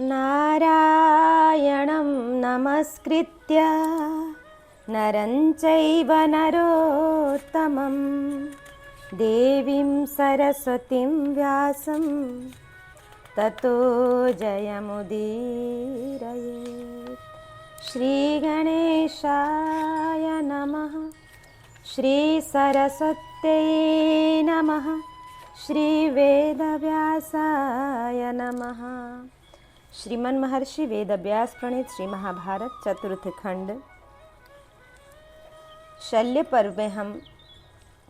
नारायणं नमस्कृत्य नरं चैव नरोत्तमं देवीं सरस्वतीं व्यासं ततो जयमुदीरयेत्। श्रीगणेशाय नमः। श्रीसरस्वत्यै नमः। श्रीवेदव्यासाय नमः। श्रीमन महर्षि वेदव्यास प्रणीत श्री महाभारत चतुर्थ खंड शल्य पर्व में हम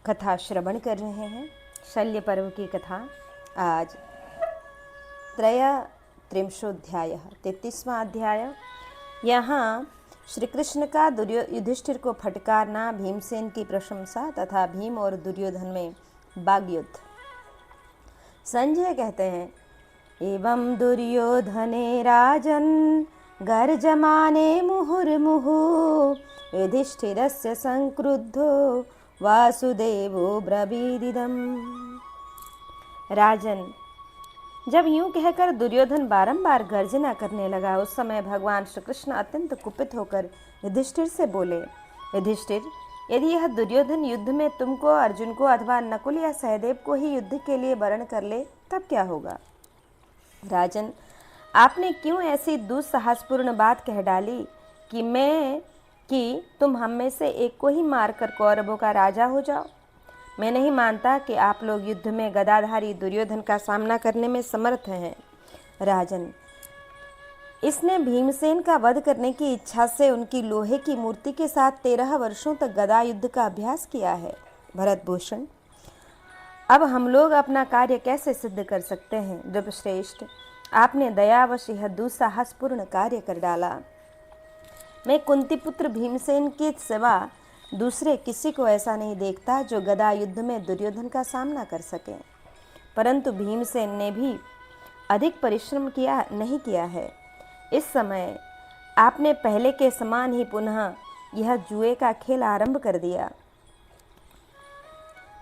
कथा श्रवण कर रहे हैं। शल्य पर्व की कथा आज त्रयोत्रिंशोऽध्याय 33वां अध्याय। यहाँ श्री कृष्ण का युधिष्ठिर को फटकारना, भीमसेन की प्रशंसा तथा भीम और दुर्योधन में वाग्युद्ध। संजय कहते हैं, एवं दुर्योधने राजन् गर्जमाने मुहुर्मुहुः युधिष्ठिरस्य संक्रुद्धो वासुदेवो ब्रवीदिदम्। राजन, जब यूं कहकर दुर्योधन बारंबार गर्जना करने लगा, उस समय भगवान श्री कृष्ण अत्यंत कुपित होकर युधिष्ठिर से बोले, युधिष्ठिर, यदि यह दुर्योधन युद्ध में तुमको, अर्जुन को अथवा नकुल या सहदेव को ही युद्ध के लिए वरण कर ले, तब क्या होगा? राजन, आपने क्यों ऐसी दुस्साहसपूर्ण बात कह डाली कि तुम हम में से एक को ही मारकर कौरवों का राजा हो जाओ? मैं नहीं मानता कि आप लोग युद्ध में गदाधारी दुर्योधन का सामना करने में समर्थ हैं। राजन, इसने भीमसेन का वध करने की इच्छा से उनकी लोहे की मूर्ति के साथ 13 वर्षों तक गदा युद्ध का अभ्यास किया है। भरतभूषण, अब हम लोग अपना कार्य कैसे सिद्ध कर सकते हैं? नृपश्रेष्ठ, आपने दयावश यह दुस्साहसपूर्ण कार्य कर डाला। मैं कुंतीपुत्र भीमसेन के सिवा दूसरे किसी को ऐसा नहीं देखता जो गदा युद्ध में दुर्योधन का सामना कर सके, परंतु भीमसेन ने भी अधिक परिश्रम नहीं किया है। इस समय आपने पहले के समान ही पुनः यह जुए का खेल आरंभ कर दिया।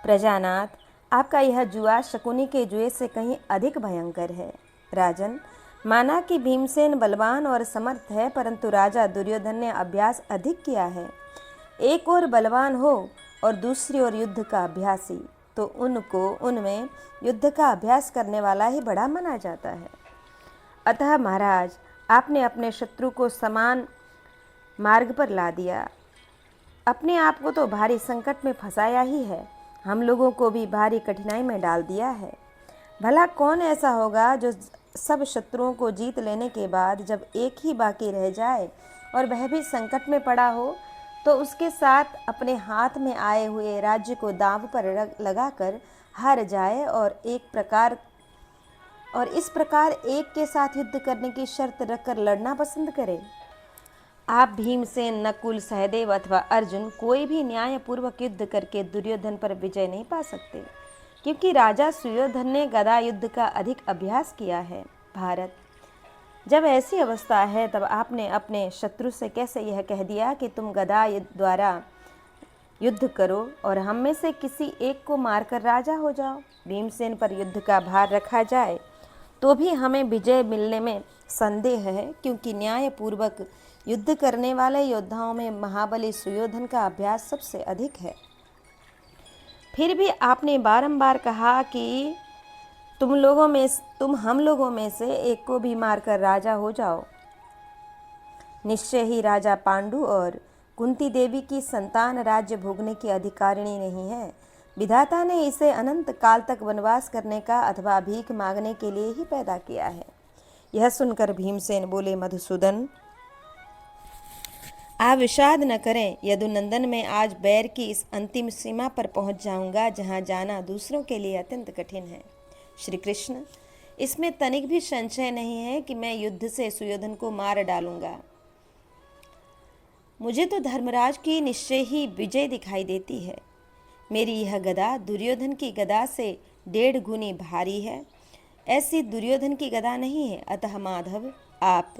प्रजानाथ, आपका यह जुआ शकुनी के जुए से कहीं अधिक भयंकर है। राजन, माना कि भीमसेन बलवान और समर्थ है, परंतु राजा दुर्योधन ने अभ्यास अधिक किया है। एक और बलवान हो और दूसरी ओर युद्ध का अभ्यासी, तो उनमें युद्ध का अभ्यास करने वाला ही बड़ा माना जाता है। अतः महाराज, आपने अपने शत्रु को समान मार्ग पर ला दिया। अपने आप को तो भारी संकट में फंसाया ही है, हम लोगों को भी भारी कठिनाई में डाल दिया है। भला कौन ऐसा होगा जो सब शत्रुओं को जीत लेने के बाद जब एक ही बाकी रह जाए और वह भी संकट में पड़ा हो, तो उसके साथ अपने हाथ में आए हुए राज्य को दांव पर लगाकर हार जाए और इस प्रकार एक के साथ युद्ध करने की शर्त रखकर लड़ना पसंद करे? आप भीमसेन, नकुल, सहदेव अथवा अर्जुन कोई भी न्यायपूर्वक युद्ध करके दुर्योधन पर विजय नहीं पा सकते, क्योंकि राजा सुयोधन ने गदा युद्ध का अधिक अभ्यास किया है। भारत, जब ऐसी अवस्था है तब आपने अपने शत्रु से कैसे यह कह दिया कि तुम गदा द्वारा युद्ध करो और हम में से किसी एक को मारकर राजा हो जाओ? भीमसेन पर युद्ध का भार रखा जाए तो भी हमें विजय मिलने में संदेह है, क्योंकि न्यायपूर्वक युद्ध करने वाले योद्धाओं में महाबली सुयोधन का अभ्यास सबसे अधिक है। फिर भी आपने बारंबार कहा कि तुम हम लोगों में से एक को भी मारकर राजा हो जाओ। निश्चय ही राजा पांडु और कुंती देवी की संतान राज्य भोगने की अधिकारिणी नहीं है। विधाता ने इसे अनंत काल तक वनवास करने का अथवा भीख मांगने के लिए ही पैदा किया है। यह सुनकर भीमसेन बोले, मधुसूदन, आप विषाद न करें। यदुनंदन, मैं आज बैर की इस अंतिम सीमा पर पहुंच जाऊंगा जहां जाना दूसरों के लिए अत्यंत कठिन है। श्री कृष्ण, इसमें तनिक भी संशय नहीं है कि मैं युद्ध से सुयोधन को मार डालूंगा। मुझे तो धर्मराज की निश्चय ही विजय दिखाई देती है। मेरी यह गदा दुर्योधन की गदा से 1.5 गुनी भारी है, ऐसी दुर्योधन की गदा नहीं है। अतः माधव, आप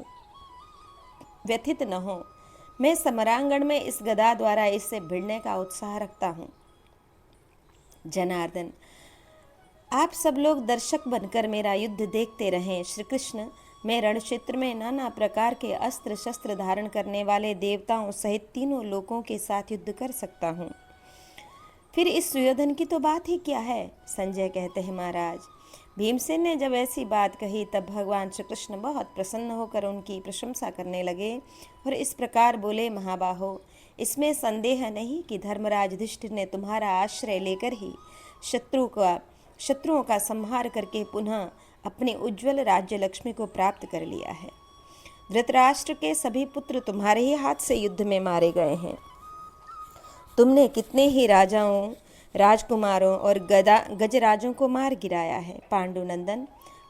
व्यथित न हो। मैं समरांगण में इस गदा द्वारा इससे भिड़ने का उत्साह रखता हूँ। जनार्दन, आप सब लोग दर्शक बनकर मेरा युद्ध देखते रहें। श्री कृष्ण, मैं रणक्षेत्र में नाना प्रकार के अस्त्र शस्त्र धारण करने वाले देवताओं सहित तीनों लोकों के साथ युद्ध कर सकता हूँ। फिर इस सुयोधन की तो बात ही क्या है। संजय कहते हैं, महाराज, भीमसेन ने जब ऐसी बात कही तब भगवान श्री कृष्ण बहुत प्रसन्न होकर उनकी प्रशंसा करने लगे और इस प्रकार बोले, महाबाहो, इसमें संदेह नहीं कि धर्मराज युधिष्ठिर ने तुम्हारा आश्रय लेकर ही शत्रुओं का संहार करके पुनः अपनी उज्ज्वल राज्य लक्ष्मी को प्राप्त कर लिया है। धृतराष्ट्र के सभी पुत्र तुम्हारे ही हाथ से युद्ध में मारे गए हैं। तुमने कितने ही राजाओं, राजकुमारों और गजराजों को मार गिराया है। पांडुनंदन,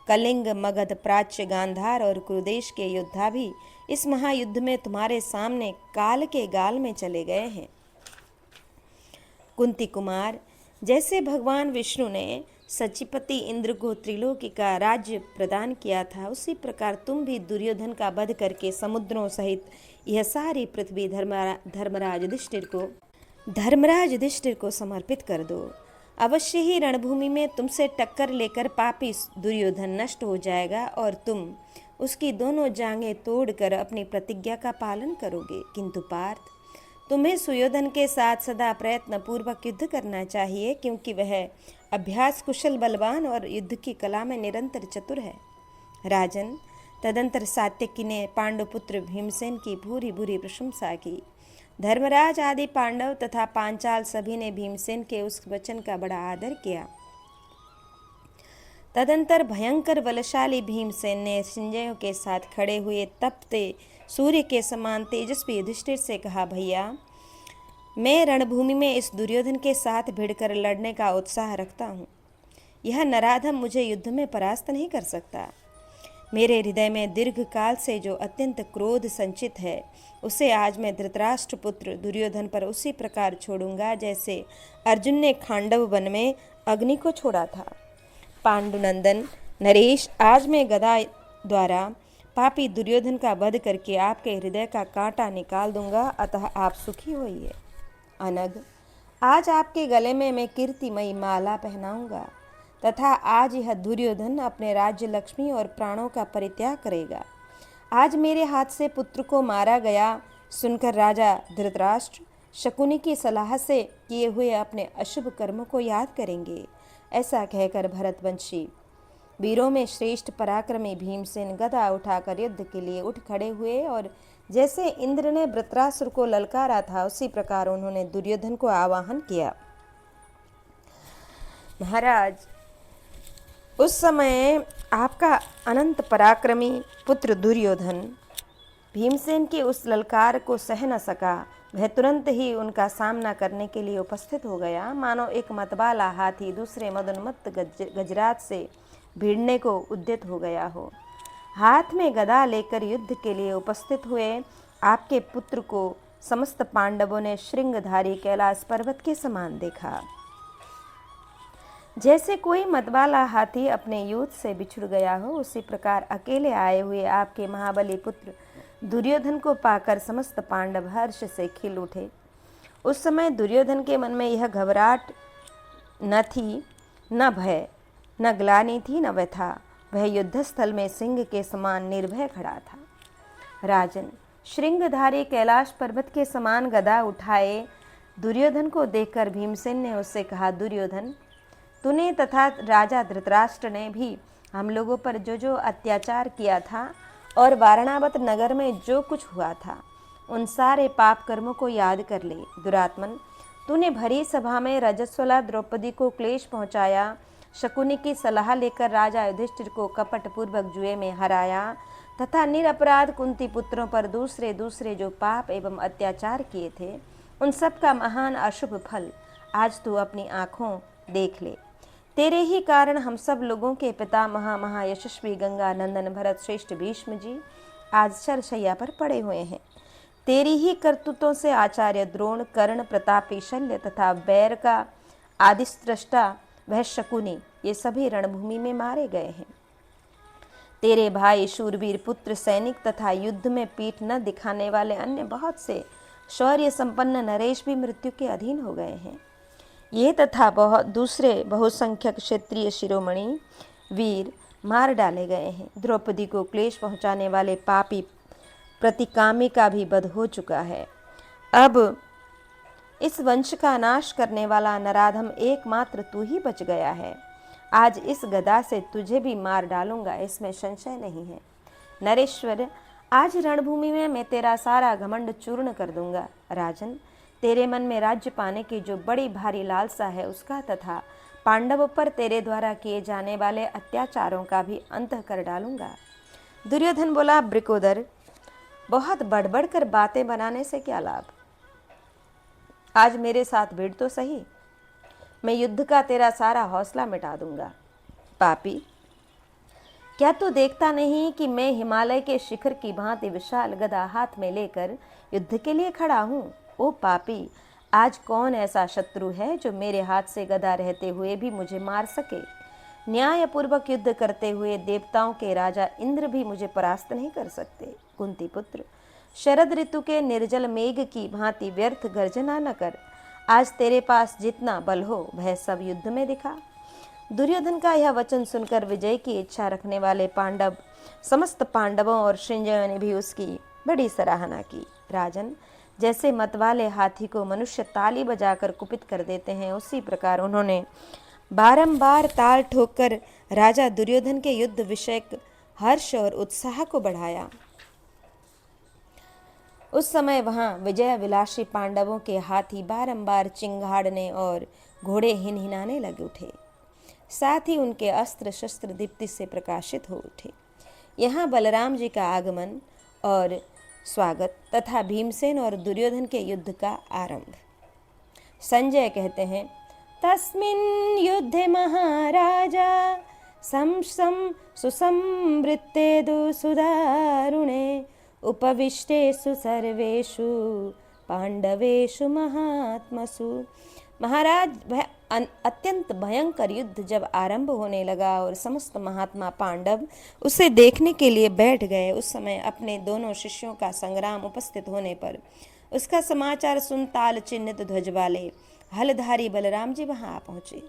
कलिंग, मगध, प्राच्य, गांधार और कुरुदेश के योद्धा भी इस महायुद्ध में तुम्हारे सामने काल के गाल में चले गए हैं। कुंती कुमार, जैसे भगवान विष्णु ने सचिपति इंद्र को त्रिलोकी का राज्य प्रदान किया था, उसी प्रकार तुम भी दुर्योधन का वध करके समुद्रों सहित यह सारी पृथ्वी धर्मराज युधिष्ठिर को समर्पित कर दो। अवश्य ही रणभूमि में तुमसे टक्कर लेकर पापी दुर्योधन नष्ट हो जाएगा और तुम उसकी दोनों जांघें तोड़कर अपनी प्रतिज्ञा का पालन करोगे। किंतु पार्थ, तुम्हें सुयोधन के साथ सदा प्रयत्न पूर्वक युद्ध करना चाहिए, क्योंकि वह अभ्यास कुशल, बलवान और युद्ध की कला में निरंतर चतुर है। राजन, तदंतर सात्यकी ने पांडुपुत्र भीमसेन की भूरी भूरी प्रशंसा की। धर्मराज आदि पांडव तथा पांचाल सभी ने भीमसेन के उस वचन का बड़ा आदर किया। तदंतर भयंकर बलशाली भीमसेन ने संजयों के साथ खड़े हुए तपते सूर्य के समान तेजस्वी युधिष्ठिर से कहा, भैया, मैं रणभूमि में इस दुर्योधन के साथ भिड़कर लड़ने का उत्साह रखता हूँ। यह नराधम मुझे युद्ध में परास्त नहीं कर सकता। मेरे हृदय में दीर्घ काल से जो अत्यंत क्रोध संचित है, उसे आज मैं धृतराष्ट्र पुत्र दुर्योधन पर उसी प्रकार छोड़ूंगा जैसे अर्जुन ने खांडव वन में अग्नि को छोड़ा था। पांडुनंदन नरेश, आज मैं गदा द्वारा पापी दुर्योधन का वध करके आपके हृदय का कांटा निकाल दूंगा, अतः आप सुखी होइए। अनग, आज आपके गले में मैं कीर्तिमयी माला पहनाऊंगा तथा आज यह दुर्योधन अपने राज्य लक्ष्मी और प्राणों का परित्याग करेगा। आज मेरे हाथ से पुत्र को मारा गया सुनकर राजा धृतराष्ट्र शकुनी की सलाह से किए हुए अपने अशुभ कर्मों को याद करेंगे। ऐसा कहकर भरतवंशी वीरों में श्रेष्ठ पराक्रमी भीमसेन गदा उठाकर युद्ध के लिए उठ खड़े हुए और जैसे इंद्र ने वृत्रासुर को ललकारा था, उसी प्रकार उन्होंने दुर्योधन को आवाहन किया। महाराज, उस समय आपका अनंत पराक्रमी पुत्र दुर्योधन भीमसेन की उस ललकार को सह न सका। वह तुरंत ही उनका सामना करने के लिए उपस्थित हो गया, मानो एक मतवाला हाथी दूसरे मदोन्मत्त गजराज से भिड़ने को उद्यत हो गया हो। हाथ में गदा लेकर युद्ध के लिए उपस्थित हुए आपके पुत्र को समस्त पांडवों ने श्रृंगधारी कैलाश पर्वत के समान देखा। जैसे कोई मतवाला हाथी अपने यूथ से बिछुड़ गया हो, उसी प्रकार अकेले आए हुए आपके महाबली पुत्र दुर्योधन को पाकर समस्त पांडव हर्ष से खिल उठे। उस समय दुर्योधन के मन में यह घबराहट न थी, न भय, न ग्लानि थी, न व्यथा। वह युद्धस्थल में सिंह के समान निर्भय खड़ा था। राजन, श्रृंगधारी कैलाश पर्वत के समान गदा उठाए दुर्योधन को देखकर भीमसेन ने उससे कहा, दुर्योधन, तूने तथा राजा धृतराष्ट्र ने भी हम लोगों पर जो जो अत्याचार किया था और वारणावत नगर में जो कुछ हुआ था, उन सारे पाप कर्मों को याद कर ले। दुरात्मन, तूने भरी सभा में रजस्वला द्रौपदी को क्लेश पहुंचाया, शकुनी की सलाह लेकर राजा युधिष्ठिर को कपटपूर्वक जुए में हराया तथा निरपराध कुंती पुत्रों पर दूसरे दूसरे जो पाप एवं अत्याचार किए थे, उन सब का महान अशुभ फल आज तू अपनी आँखों देख ले। तेरे ही कारण हम सब लोगों के पिता महायशस्वी गंगा नंदन भरत श्रेष्ठ भीष्म जी आज शरशैया पर पड़े हुए हैं। तेरी ही करतूतों से आचार्य द्रोण, कर्ण, प्रतापी शल्य तथा बैर का आदिस्त्रष्टा वह शकुनी, ये सभी रणभूमि में मारे गए हैं। तेरे भाई शूरवीर पुत्र सैनिक तथा युद्ध में पीठ न दिखाने वाले अन्य बहुत से शौर्य संपन्न नरेश भी मृत्यु के अधीन हो गए हैं। ये तथा बहुत दूसरे बहुसंख्यक क्षेत्रीय शिरोमणि वीर मार डाले गए हैं। द्रौपदी को क्लेश पहुंचाने वाले पापी प्रतिकामी का भी वध हो चुका है। अब इस वंश का नाश करने वाला नराधम एकमात्र तू ही बच गया है। आज इस गदा से तुझे भी मार डालूंगा, इसमें संशय नहीं है। नरेश्वर, आज रणभूमि में मैं तेरा सारा घमंड चूर्ण कर दूंगा। राजन, तेरे मन में राज्य पाने की जो बड़ी भारी लालसा है उसका तथा पांडवों पर तेरे द्वारा किए जाने वाले अत्याचारों का भी अंत कर डालूंगा। दुर्योधन बोला, ब्रिकोदर, बहुत बढ़ कर बातें बनाने से क्या लाभ। आज मेरे साथ भिड़ तो सही, मैं युद्ध का तेरा सारा हौसला मिटा दूंगा। पापी, क्या तू देखता नहीं कि मैं हिमालय के शिखर की भांति विशाल गदा हाथ में लेकर युद्ध के लिए खड़ा हूँ। ओ पापी, आज कौन ऐसा शत्रु है जो मेरे हाथ से गदा रहते हुए भी मुझे मार सके। न्यायपूर्वक युद्ध करते हुए देवताओं के राजा इंद्र भी मुझे परास्त नहीं कर सकते। कुंती पुत्र, शरद ऋतु के निर्जल मेघ की भांति व्यर्थ गर्जना न कर। आज तेरे पास जितना बल हो वह सब युद्ध में दिखा। दुर्योधन का यह वचन सुनकर विजय की इच्छा रखने वाले पांडव, समस्त पांडवों और संजय ने भी उसकी बड़ी सराहना की। राजन, जैसे मतवाले हाथी को मनुष्य ताली बजाकर कुपित कर देते हैं, उसी प्रकार उन्होंने बारंबार ताल ठोककर राजा दुर्योधन के युद्ध विषयक हर्ष और उत्साह को बढ़ाया। उस समय वहां विजय विलासी पांडवों के हाथी बारंबार चिंगाड़ने और घोड़े हिनहिनाने लगे उठे। साथ ही उनके अस्त्र शस्त्र दीप्ति से प्रकाशित हो उठे। यहाँ बलराम जी का आगमन और स्वागत तथा भीमसेन और दुर्योधन के युद्ध का आरंभ। संजय कहते हैं, तस्मिन् युद्धे महाराजा संशं सुसंवृत्तेदु सुदारुणे उपविष्टेषु सर्वेषु पांडवेषु महात्मसु। महाराज, वह अत्यंत भयंकर युद्ध जब आरंभ होने लगा और समस्त महात्मा पांडव उसे देखने के लिए बैठ गए, उस समय अपने दोनों शिष्यों का संग्राम उपस्थित होने पर उसका समाचार सुन ताल चिन्हित ध्वज वाले हलधारी बलराम जी वहां आ पहुंचे।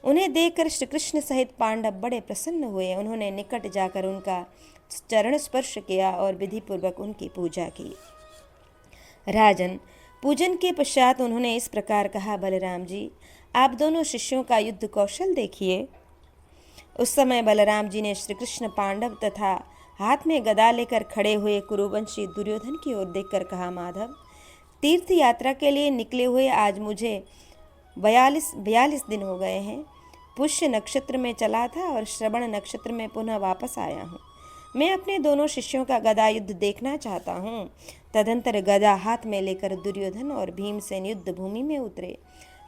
उन्हें देखकर श्री कृष्ण सहित पांडव बड़े प्रसन्न हुए। उन्होंने निकट जाकर उनका चरण स्पर्श किया और विधिपूर्वक उनकी पूजा की। राजन, पूजन के पश्चात उन्होंने इस प्रकार कहा, बलराम जी, आप दोनों शिष्यों का युद्ध कौशल देखिए। उस समय बलराम जी ने श्री कृष्ण, पांडव तथा हाथ में गदा लेकर खड़े हुए कुरुवंशी दुर्योधन की ओर देखकर कहा, माधव, तीर्थ यात्रा के लिए निकले हुए आज मुझे 42 दिन हो गए हैं। पुष्य नक्षत्र में चला था और श्रवण नक्षत्र में पुनः वापस आया हूँ। मैं अपने दोनों शिष्यों का गदा युद्ध देखना चाहता हूँ। तदंतर गदा हाथ में लेकर दुर्योधन और भीमसेन युद्ध भूमि में उतरे।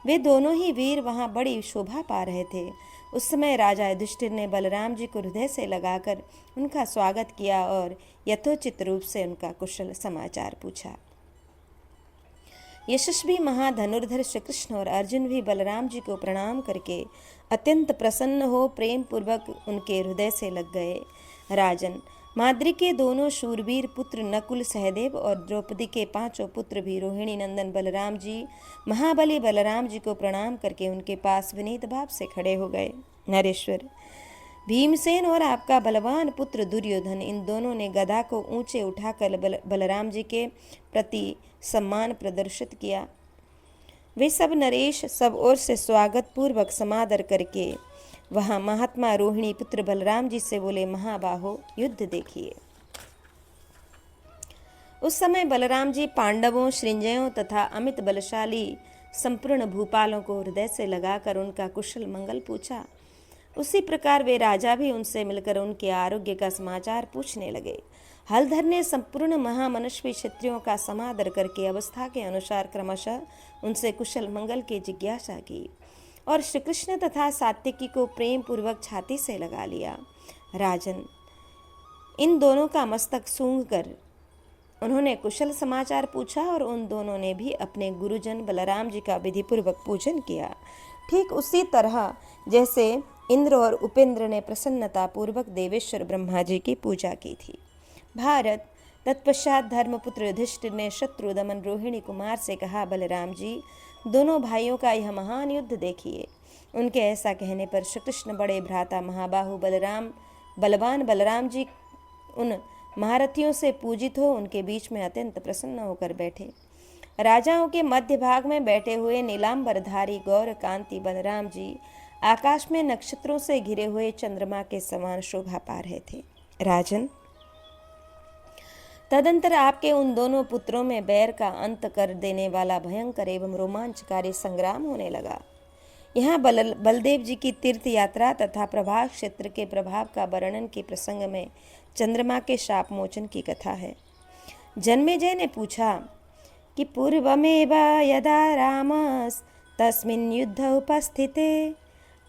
वे दोनों ही वीर वहां बड़ी शोभा पा रहे थे। उस समय राजा युधिष्ठिर ने बलराम जी को हृदय से लगाकर उनका स्वागत किया और यथोचित रूप से उनका कुशल समाचार पूछा। यशस्वी महाधनुर्धर श्री कृष्ण और अर्जुन भी बलराम जी को प्रणाम करके अत्यंत प्रसन्न हो प्रेम पूर्वक उनके हृदय से लग गए। राजन, माद्री के दोनों शूरवीर पुत्र नकुल, सहदेव और द्रौपदी के 5 पुत्र भी रोहिणी नंदन बलराम जी, महाबली बलराम जी को प्रणाम करके उनके पास विनीत भाव से खड़े हो गए। नरेश्वर, भीमसेन और आपका बलवान पुत्र दुर्योधन, इन दोनों ने गदा को ऊंचे उठाकर बलराम जी के प्रति सम्मान प्रदर्शित किया। वे सब नरेश सब ओर से स्वागत पूर्वक समादर करके वहां महात्मा रोहिणी पुत्र बलराम जी से बोले, महाबाहो, युद्ध देखिए। उस समय बलराम जी पांडवों, श्रृंजयों तथा अमित बलशाली संपूर्ण भूपालों को हृदय से लगाकर उनका कुशल मंगल पूछा। उसी प्रकार वे राजा भी उनसे मिलकर उनके आरोग्य का समाचार पूछने लगे। हलधर ने संपूर्ण महामनस्वी क्षत्रियों का समादर करके अवस्था के अनुसार क्रमशः उनसे कुशल मंगल की जिज्ञासा की और श्री कृष्ण तथा सात्विकी को प्रेम पूर्वक छाती से लगा लिया। राजन, इन दोनों का मस्तक सूंघ कर उन्होंने कुशल समाचार पूछा और उन दोनों ने भी अपने गुरुजन बलराम जी का विधिपूर्वक पूजन किया, ठीक उसी तरह जैसे इंद्र और उपेंद्र ने प्रसन्नता पूर्वक देवेश्वर ब्रह्मा जी की पूजा की थी। भारत, तत्पश्चात धर्मपुत्र युधिष्ठिर ने शत्रु दमन रोहिणी कुमार से कहा, बलराम जी, दोनों भाइयों का यह महान युद्ध देखिए। उनके ऐसा कहने पर श्री कृष्ण बड़े भ्राता महाबाहु बलराम बलवान बलराम जी उन महारथियों से पूजित हो उनके बीच में अत्यंत प्रसन्न होकर बैठे। राजाओं के मध्य भाग में बैठे हुए नीलांबरधारी गौर कांति बलराम जी आकाश में नक्षत्रों से घिरे हुए चंद्रमा के समान शोभा पा रहे थे। राजन, तदंतर आपके उन दोनों पुत्रों में बैर का अंत कर देने वाला भयंकर एवं रोमांचकारी संग्राम होने लगा। यहाँ बलदेव जी की तीर्थ यात्रा तथा प्रभाव क्षेत्र के प्रभाव का वर्णन के प्रसंग में चंद्रमा के शाप मोचन की कथा है। जन्मेजय ने पूछा कि पूर्वमेव यदा रामस् तस्मिन् युद्ध उपस्थिते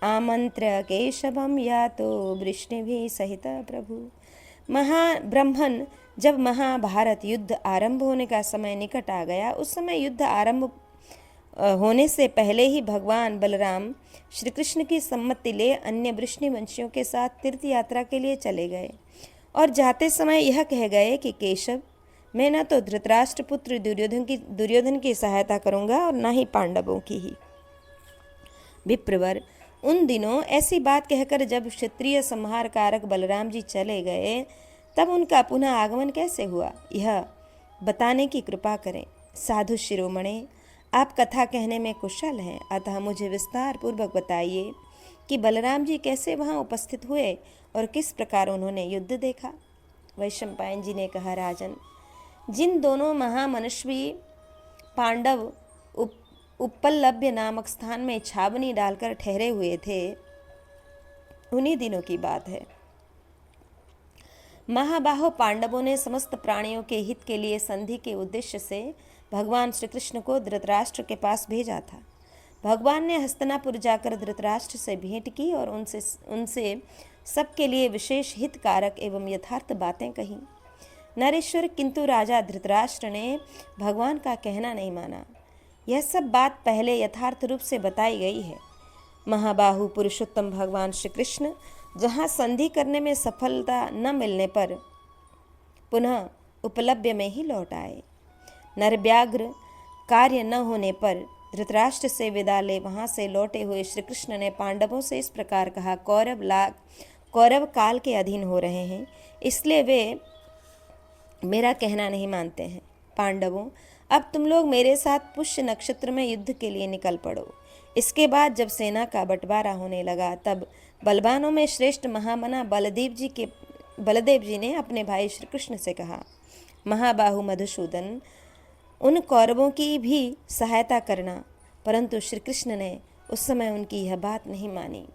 आमंत्र्य केशवम यातो वृष्णिभिः सहित प्रभु। महाब्रह्मन, जब महाभारत युद्ध आरंभ होने का समय निकट आ गया, उस समय युद्ध आरंभ होने से पहले ही भगवान बलराम श्री कृष्ण की सम्मति ले अन्य वृष्णिवंशियों के साथ तीर्थ यात्रा के लिए चले गए और जाते समय यह कह गए कि केशव, मैं न तो धृतराष्ट्र पुत्र दुर्योधन की सहायता करूंगा और न ही पांडवों की ही। विप्रवर, उन दिनों ऐसी बात कहकर जब क्षत्रिय संहार कारक बलराम जी चले गए, तब उनका पुनः आगमन कैसे हुआ, यह बताने की कृपा करें। साधु शिरोमणे, आप कथा कहने में कुशल हैं, अतः मुझे विस्तार पूर्वक बताइए कि बलराम जी कैसे वहाँ उपस्थित हुए और किस प्रकार उन्होंने युद्ध देखा। वैशंपायन जी ने कहा, राजन, जिन दोनों महामनस्वी पांडव उपल्लभ्य नामक स्थान में छावनी डालकर ठहरे हुए थे, उन्हीं दिनों की बात है। महाबाहो पांडवों ने समस्त प्राणियों के हित के लिए संधि के उद्देश्य से भगवान श्री कृष्ण को धृतराष्ट्र के पास भेजा था। भगवान ने हस्तिनापुर जाकर धृतराष्ट्र से भेंट की और उनसे सबके लिए विशेष हितकारक एवं यथार्थ बातें कही। नरेश्वर, किंतु राजा धृतराष्ट्र ने भगवान का कहना नहीं माना। यह सब बात पहले यथार्थ रूप से बताई गई है। महाबाहु पुरुषोत्तम भगवान श्री कृष्ण जहाँ संधि करने में सफलता न मिलने पर पुनः उपलब्ध में ही लौट आए। नरव्याघ्र कार्य न होने पर धृतराष्ट्र से विदा ले वहाँ से लौटे हुए श्री कृष्ण ने पांडवों से इस प्रकार कहा, कौरव काल के अधीन हो रहे हैं, इसलिए वे मेरा कहना नहीं मानते हैं। पांडवों, अब तुम लोग मेरे साथ पुष्य नक्षत्र में युद्ध के लिए निकल पड़ो। इसके बाद जब सेना का बंटवारा होने लगा, तब बलवानों में श्रेष्ठ महामना बलदेव जी ने अपने भाई श्री कृष्ण से कहा, महाबाहु मधुसूदन, उन कौरवों की भी सहायता करना। परंतु श्री कृष्ण ने उस समय उनकी यह बात नहीं मानी।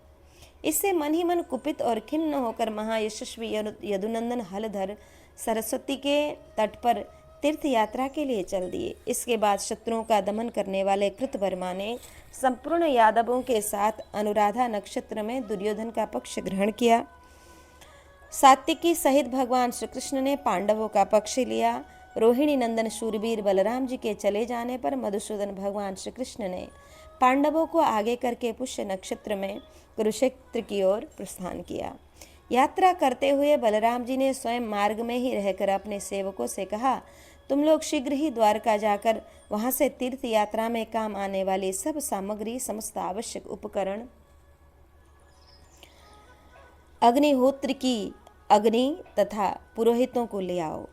इससे मन ही मन कुपित और खिन्न होकर महायशस्वी यदुनंदन हलधर सरस्वती के तट पर तीर्थ यात्रा के लिए चल दिए। इसके बाद शत्रुओं का दमन करने वाले कृतवर्मा ने संपूर्ण यादवों के साथ अनुराधा नक्षत्र में दुर्योधन का पक्ष ग्रहण किया। सात्विकी सहित भगवान श्री कृष्ण ने पांडवों का पक्ष लिया। रोहिणी नंदन शूरवीर बलराम जी के चले जाने पर मधुसूदन भगवान श्री कृष्ण ने पांडवों को आगे करके पुष्य नक्षत्र में कुरुक्षेत्र की ओर प्रस्थान किया। यात्रा करते हुए बलराम जी ने स्वयं मार्ग में ही रहकर अपने सेवकों से कहा, तुम लोग शीघ्र ही द्वारका जाकर वहां से तीर्थ यात्रा में काम आने वाली सब सामग्री, समस्त आवश्यक उपकरण, अग्निहोत्र की अग्नि तथा पुरोहितों को ले आओ।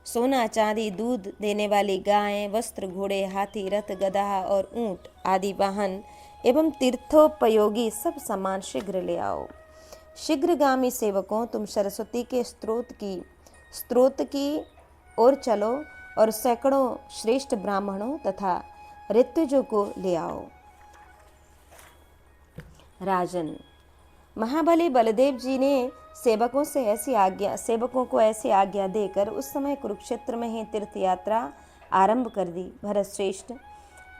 सोना, चांदी, दूध देने वाली गायें, वस्त्र, घोड़े, हाथी, रथ, गधा और ऊंट आदि वाहन एवं तीर्थोपयोगी सब सामान शीघ्र ले आओ। शीघ्रगामी सेवकों, तुम सरस्वती के स्त्रोत की ओर चलो और सैकड़ों श्रेष्ठ ब्राह्मणों तथा ऋत्विजों को ले आओ। राजन, महाबली बलदेव जी ने सेवकों को ऐसी आज्ञा देकर उस समय कुरुक्षेत्र में ही तीर्थ यात्रा आरंभ कर दी। भरत श्रेष्ठ,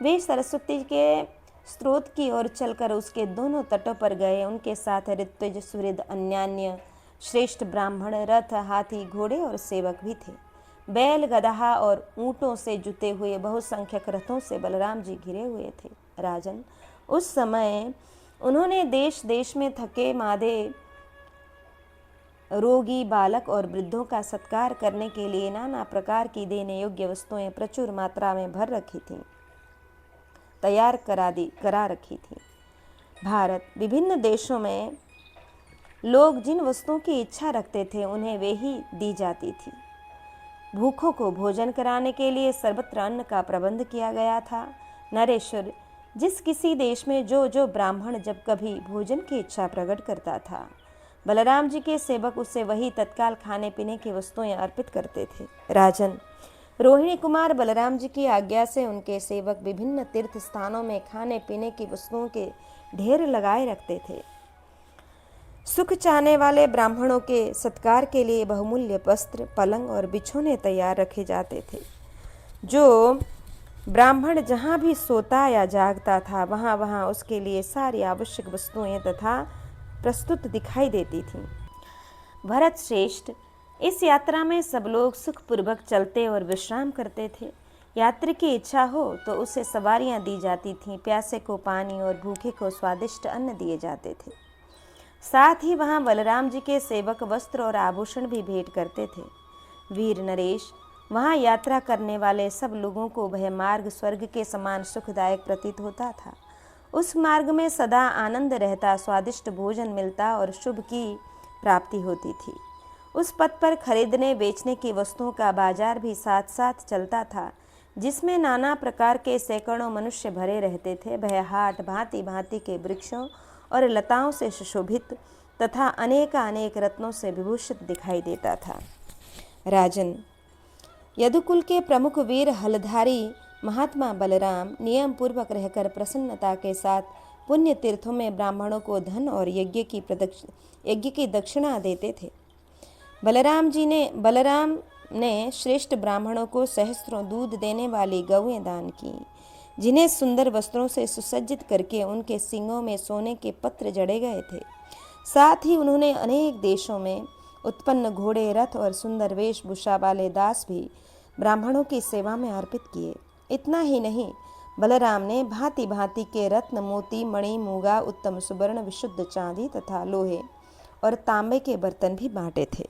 वे सरस्वती के स्रोत की ओर चलकर उसके दोनों तटों पर गए। उनके साथ ऋत्विज, सुहृद, अन्यान्य श्रेष्ठ ब्राह्मण, रथ, हाथी, घोड़े और सेवक भी थे। बैल, गदहा और ऊंटों से जुते हुए बहुसंख्यक रथों से बलराम जी घिरे हुए थे। राजन, उस समय उन्होंने देश देश में थके मादे, रोगी, बालक और वृद्धों का सत्कार करने के लिए नाना प्रकार की देने योग्य वस्तुएं प्रचुर मात्रा में भर रखी थीं, तैयार करा रखी थी। भारत विभिन्न देशों में लोग जिन वस्तुओं की इच्छा रखते थे उन्हें वे ही दी जाती थी। भूखों को भोजन कराने के लिए सर्वत्र अन्न का प्रबंध किया गया था। नरेश्वर, जिस किसी देश में जो जो ब्राह्मण जब कभी भोजन की इच्छा प्रकट करता था, बलराम जी के सेवक उसे वही तत्काल खाने पीने की वस्तुएं अर्पित करते थे। राजन, रोहिणी कुमार बलराम जी की आज्ञा से उनके सेवक विभिन्न तीर्थ स्थानों में खाने पीने की वस्तुओं के ढेर लगाए रखते थे। सुख चाहने वाले ब्राह्मणों के सत्कार के लिए बहुमूल्य वस्त्र, पलंग और बिछौने तैयार रखे जाते थे। जो ब्राह्मण जहाँ भी सोता या जागता था वहाँ वहाँ उसके लिए सारी आवश्यक वस्तुएं तथा प्रस्तुत दिखाई देती थीं। भरत श्रेष्ठ, इस यात्रा में सब लोग सुखपूर्वक चलते और विश्राम करते थे। यात्री की इच्छा हो तो उसे सवारियां दी जाती थीं, प्यासे को पानी और भूखे को स्वादिष्ट अन्न दिए जाते थे। साथ ही वहाँ बलराम जी के सेवक वस्त्र और आभूषण भी भेंट करते थे। वीर नरेश, वहाँ यात्रा करने वाले सब लोगों को वह मार्ग स्वर्ग के समान सुखदायक प्रतीत होता था। उस मार्ग में सदा आनंद रहता, स्वादिष्ट भोजन मिलता और शुभ की प्राप्ति होती थी। उस पथ पर खरीदने बेचने की वस्तुओं का बाजार भी साथ साथ चलता था, जिसमें नाना प्रकार के सैकड़ों मनुष्य भरे रहते थे। वह हाट भांति भांति के वृक्षों और लताओं से सुशोभित तथा अनेक रत्नों से विभूषित दिखाई देता था। राजन, यदुकुल के प्रमुख वीर हलधारी महात्मा बलराम नियम पूर्वक रहकर प्रसन्नता के साथ पुण्य तीर्थों में ब्राह्मणों को धन और यज्ञ की दक्षिणा देते थे। बलराम ने श्रेष्ठ ब्राह्मणों को सहस्त्रों दूध देने वाली गौएं दान की, जिन्हें सुंदर वस्त्रों से सुसज्जित करके उनके सींगों में सोने के पत्र जड़े गए थे। साथ ही उन्होंने अनेक देशों में उत्पन्न घोड़े, रथ और सुंदर वेशभूषा वाले दास भी ब्राह्मणों की सेवा में अर्पित किए। इतना ही नहीं, बलराम ने भांति भांति के रत्न, मोती, मणि, मूंगा, उत्तम सुवर्ण, विशुद्ध चांदी तथा लोहे और तांबे के बर्तन भी बांटे थे।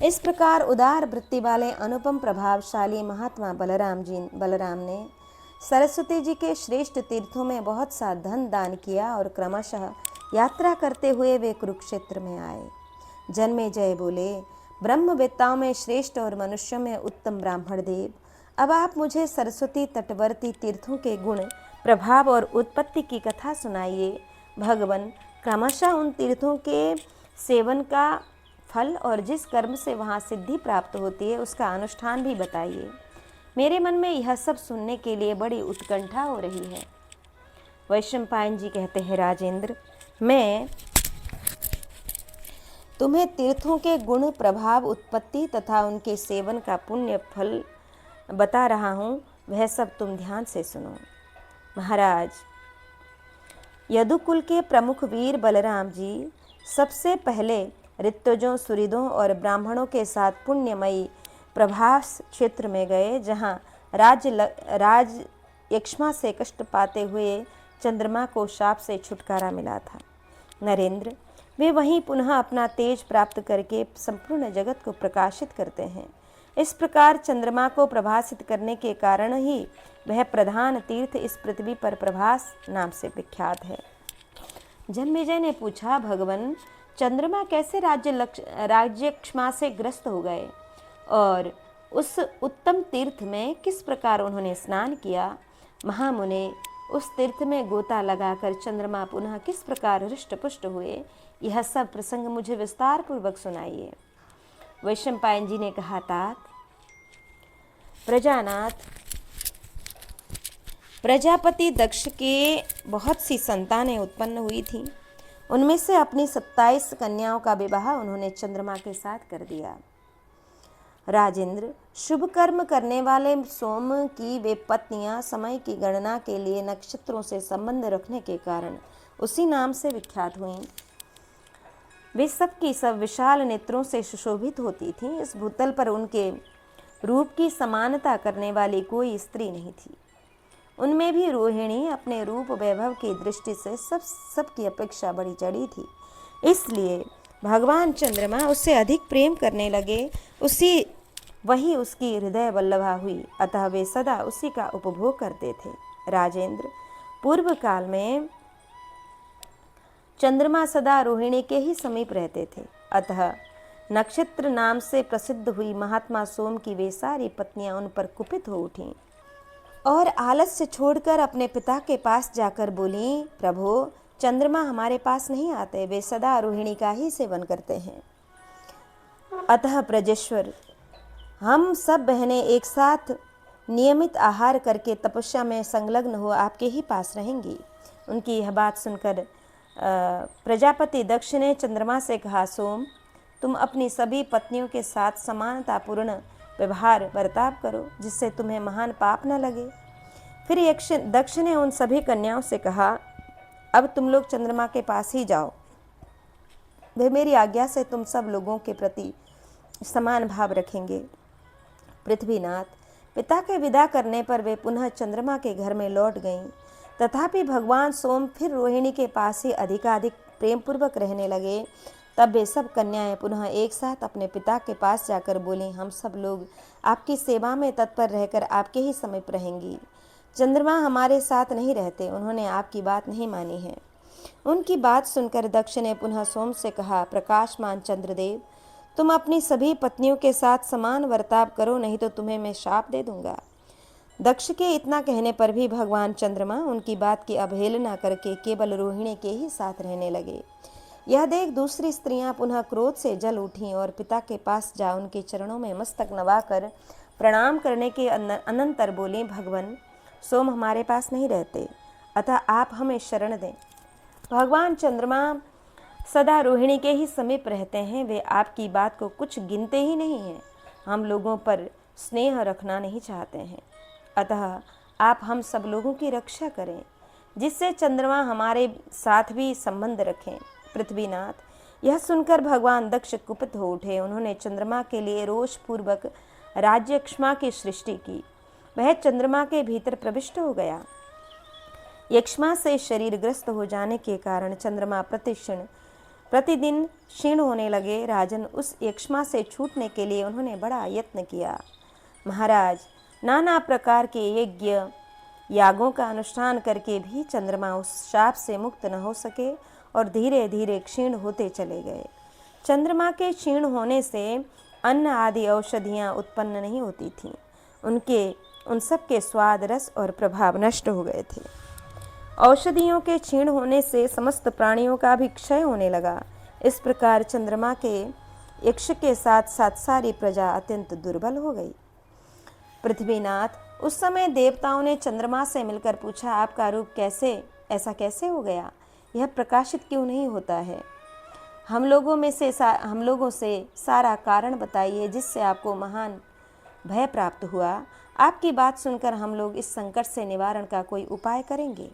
इस प्रकार उदार वृत्ति वाले अनुपम प्रभावशाली महात्मा बलराम ने सरस्वती जी के श्रेष्ठ तीर्थों में बहुत सा धन दान किया और क्रमशः यात्रा करते हुए वे कुरुक्षेत्र में आए। जन्मेजय बोले, ब्रह्मवेत्ताओं में श्रेष्ठ और मनुष्यों में उत्तम ब्राह्मण देव, अब आप मुझे सरस्वती तटवर्ती तीर्थों के गुण, प्रभाव और उत्पत्ति की कथा सुनाइए। भगवान, क्रमशः उन तीर्थों के सेवन का फल और जिस कर्म से वहाँ सिद्धि प्राप्त होती है उसका अनुष्ठान भी बताइए। मेरे मन में यह सब सुनने के लिए बड़ी उत्कंठा हो रही है। वैशंपायन जी कहते हैं, राजेंद्र, मैं तुम्हें तीर्थों के गुण, प्रभाव, उत्पत्ति तथा उनके सेवन का पुण्य फल बता रहा हूँ, वह सब तुम ध्यान से सुनो। महाराज, यदुकुल के प्रमुख वीर बलराम जी सबसे पहले ऋत्विजों, सुहृदों और ब्राह्मणों के साथ पुण्यमयी प्रभास क्षेत्र में गए, जहाँ राज यक्ष्मा से कष्ट पाते हुए चंद्रमा को शाप से छुटकारा मिला था। नरेंद्र, वे वहीं पुनः अपना तेज प्राप्त करके संपूर्ण जगत को प्रकाशित करते हैं। इस प्रकार चंद्रमा को प्रभासित करने के कारण ही वह प्रधान तीर्थ इस पृथ्वी पर प्रभास नाम से विख्यात है। जन्मेजय ने पूछा, भगवान, चंद्रमा कैसे राज्यक्षमा से ग्रस्त हो गए और उस उत्तम तीर्थ में किस प्रकार उन्होंने स्नान किया? महामुने, उस तीर्थ में गोता लगाकर चंद्रमा पुनः किस प्रकार हृष्ट पुष्ट हुए, यह सब प्रसंग मुझे विस्तार पूर्वक सुनाइए। वैशंपायन जी ने कहा, तात, प्रजानाथ, प्रजापति दक्ष के बहुत सी संतानें उत्पन्न हुई थीं। उनमें से अपनी 27 कन्याओं का विवाह उन्होंने चंद्रमा के साथ कर दिया। राजेंद्र, शुभ कर्म करने वाले सोम की वे पत्नियां समय की गणना के लिए नक्षत्रों से संबंध रखने के कारण उसी नाम से विख्यात हुईं। वे सब की सब विशाल नेत्रों से सुशोभित होती थीं। इस भूतल पर उनके रूप की समानता करने वाली कोई स्त्री नहीं थी। उनमें भी रोहिणी अपने रूप वैभव की दृष्टि से सबकी अपेक्षा बड़ी चढ़ी थी। इसलिए भगवान चंद्रमा उससे अधिक प्रेम करने लगे। वही उसकी हृदय वल्लभा हुई, अतः वे सदा उसी का उपभोग करते थे। राजेंद्र, पूर्व काल में चंद्रमा सदा रोहिणी के ही समीप रहते थे। अतः नक्षत्र नाम से प्रसिद्ध हुई महात्मा सोम की वे सारी पत्नियां उन पर कुपित हो उठीं और आलस्य छोड़कर अपने पिता के पास जाकर बोली, प्रभु, चंद्रमा हमारे पास नहीं आते, वे सदा रोहिणी का ही सेवन करते हैं। अतः प्रजेश्वर, हम सब बहनें एक साथ नियमित आहार करके तपस्या में संलग्न हो आपके ही पास रहेंगी। उनकी यह बात सुनकर प्रजापति दक्ष ने चंद्रमा से कहा, सोम, तुम अपनी सभी पत्नियों के साथ समानतापूर्ण व्यवहार बर्ताव करो, जिससे तुम्हें महान पाप न लगे। फिर यक्ष दक्ष ने उन सभी कन्याओं से कहा, अब तुम लोग चंद्रमा के पास ही जाओ। वे मेरी आज्ञा से तुम सब लोगों के प्रति समान भाव रखेंगे। पृथ्वीनाथ, पिता के विदा करने पर वे पुनः चंद्रमा के घर में लौट गईं। तथापि भगवान सोम फिर रोहिणी के पास ही अधिकाधिक प्रेम पूर्वक रहने लगे। तब वे सब कन्याएं पुनः एक साथ अपने पिता के पास जाकर बोलीं, हम सब लोग आपकी सेवा में तत्पर रहकर आपके ही समीप रहेंगी। चंद्रमा हमारे साथ नहीं रहते, उन्होंने आपकी बात नहीं मानी है। उनकी बात सुनकर दक्ष ने पुनः सोम से कहा, प्रकाशमान चंद्रदेव, तुम अपनी सभी पत्नियों के साथ समान वर्ताव करो, नहीं तो तुम्हें मैं शाप दे दूंगा। दक्ष के इतना कहने पर भी भगवान चंद्रमा उनकी बात की अवहेलना करके केवल रोहिणी के ही साथ रहने लगे। यह देख दूसरी स्त्रियां पुनः क्रोध से जल उठीं और पिता के पास जा उनके चरणों में मस्तक नवाकर प्रणाम करने के अनंतर बोली, भगवान, सोम हमारे पास नहीं रहते, अतः आप हमें शरण दें। भगवान चंद्रमा सदा रोहिणी के ही समीप रहते हैं, वे आपकी बात को कुछ गिनते ही नहीं हैं। हम लोगों पर स्नेह रखना नहीं चाहते हैं, अतः आप हम सब लोगों की रक्षा करें, जिससे चंद्रमा हमारे साथ भी संबंध रखें। पृथ्वीनाथ, यह सुनकर भगवान दक्ष कुपित हो उठे। उन्होंने चंद्रमा के लिए रोषपूर्वक राज्यक्षमा की सृष्टि की। वह चंद्रमा के भीतर प्रविष्ट हो गया। यक्ष्मा से शरीर ग्रस्त हो जाने के कारण चंद्रमा प्रतिदिन क्षीण होने लगे। राजन, उस यक्ष्मा से छूटने के लिए उन्होंने बड़ा यत्न किया। महाराज, नाना प्रकार के यज्ञ यागों का अनुष्ठान करके भी चंद्रमा उस शाप से मुक्त न हो सके और धीरे धीरे क्षीण होते चले गए। चंद्रमा के क्षीण होने से अन्न आदि औषधियाँ उत्पन्न नहीं होती थीं। उन सब के स्वाद, रस और प्रभाव नष्ट हो गए थे। औषधियों के क्षीण होने से समस्त प्राणियों का भी क्षय होने लगा। इस प्रकार चंद्रमा के यक्ष के साथ साथ सारी प्रजा अत्यंत दुर्बल हो गई। पृथ्वीनाथ, उस समय देवताओं ने चंद्रमा से मिलकर पूछा, आपका रूप ऐसा कैसे हो गया? यह प्रकाशित क्यों नहीं होता है? हम लोगों से सारा कारण बताइए, जिससे आपको महान भय प्राप्त हुआ। आपकी बात सुनकर हम लोग इस संकट से निवारण का कोई उपाय करेंगे।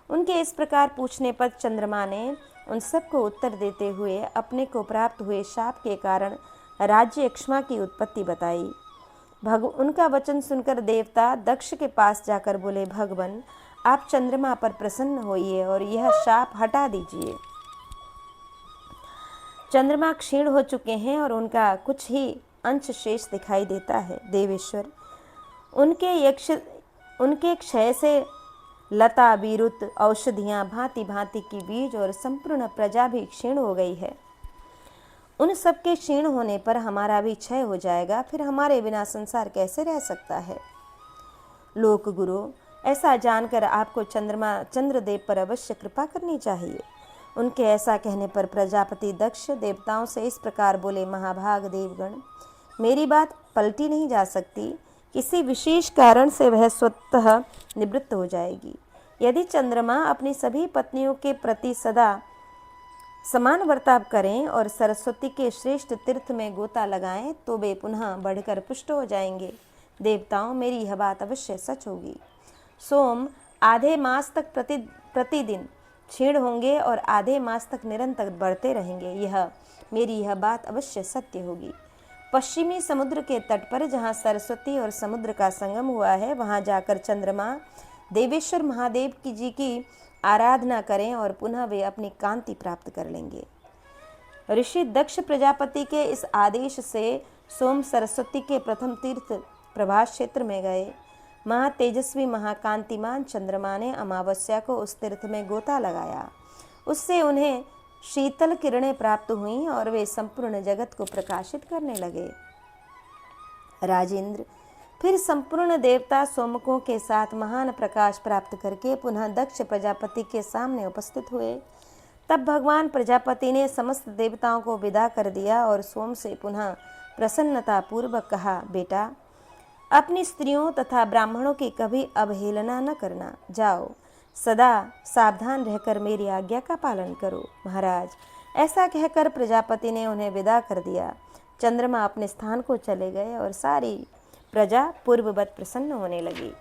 उनके इस प्रकार पूछने पर चंद्रमा ने उन सबको उत्तर देते हुए अपने को प्राप्त हुए शाप के कारण राज्य यक्ष्मा की उत्पत्ति बताई। उनका वचन सुनकर देवता दक्ष के पास जाकर बोले, भगवान, आप चंद्रमा पर प्रसन्न होइए और यह शाप हटा दीजिए। चंद्रमा क्षीण हो चुके हैं और उनका कुछ ही अंश शेष दिखाई देता है। देवेश्वर, उनके क्षय से लता, विरुत, औषधियाँ, भांति भांति की बीज और संपूर्ण प्रजा भी क्षीण हो गई है। उन सबके क्षीण होने पर हमारा भी क्षय हो जाएगा, फिर हमारे बिना संसार कैसे रह सकता है? लोक गुरु, ऐसा जानकर आपको चंद्रदेव पर अवश्य कृपा करनी चाहिए। उनके ऐसा कहने पर प्रजापति दक्ष देवताओं से इस प्रकार बोले, महाभाग देवगण, मेरी बात पलटी नहीं जा सकती। किसी विशेष कारण से वह स्वतः निवृत्त हो जाएगी। यदि चंद्रमा अपनी सभी पत्नियों के प्रति सदा समान वर्ताव करें और सरस्वती के श्रेष्ठ तीर्थ में गोता लगाएं, तो वे पुनः बढ़कर पुष्ट हो जाएंगे। देवताओं, मेरी यह बात अवश्य सच होगी। सोम आधे मास तक प्रतिदिन क्षीण होंगे और आधे मास तक निरंतर बढ़ते रहेंगे। मेरी यह बात अवश्य सत्य होगी। पश्चिमी समुद्र के तट पर जहाँ सरस्वती और समुद्र का संगम हुआ है, वहाँ जाकर चंद्रमा देवेश्वर महादेव जी की आराधना करें और पुनः वे अपनी कांति प्राप्त कर लेंगे। ऋषि दक्ष प्रजापति के इस आदेश से सोम सरस्वती के प्रथम तीर्थ प्रभास क्षेत्र में गए। महातेजस्वी महाकांतिमान चंद्रमा ने अमावस्या को उस तीर्थ में गोता लगाया। उससे उन्हें शीतल किरणें प्राप्त हुईं और वे संपूर्ण जगत को प्रकाशित करने लगे। राजेंद्र फिर संपूर्ण देवता सोमकों के साथ महान प्रकाश प्राप्त करके पुनः दक्ष प्रजापति के सामने उपस्थित हुए। तब भगवान प्रजापति ने समस्त देवताओं को विदा कर दिया और सोम से पुनः प्रसन्नता पूर्वक कहा, बेटा, अपनी स्त्रियों तथा ब्राह्मणों की कभी अवहेलना न करना। जाओ, सदा सावधान रहकर मेरी आज्ञा का पालन करो। महाराज, ऐसा कहकर प्रजापति ने उन्हें विदा कर दिया। चंद्रमा अपने स्थान को चले गए और सारी प्रजा पूर्ववत प्रसन्न होने लगी।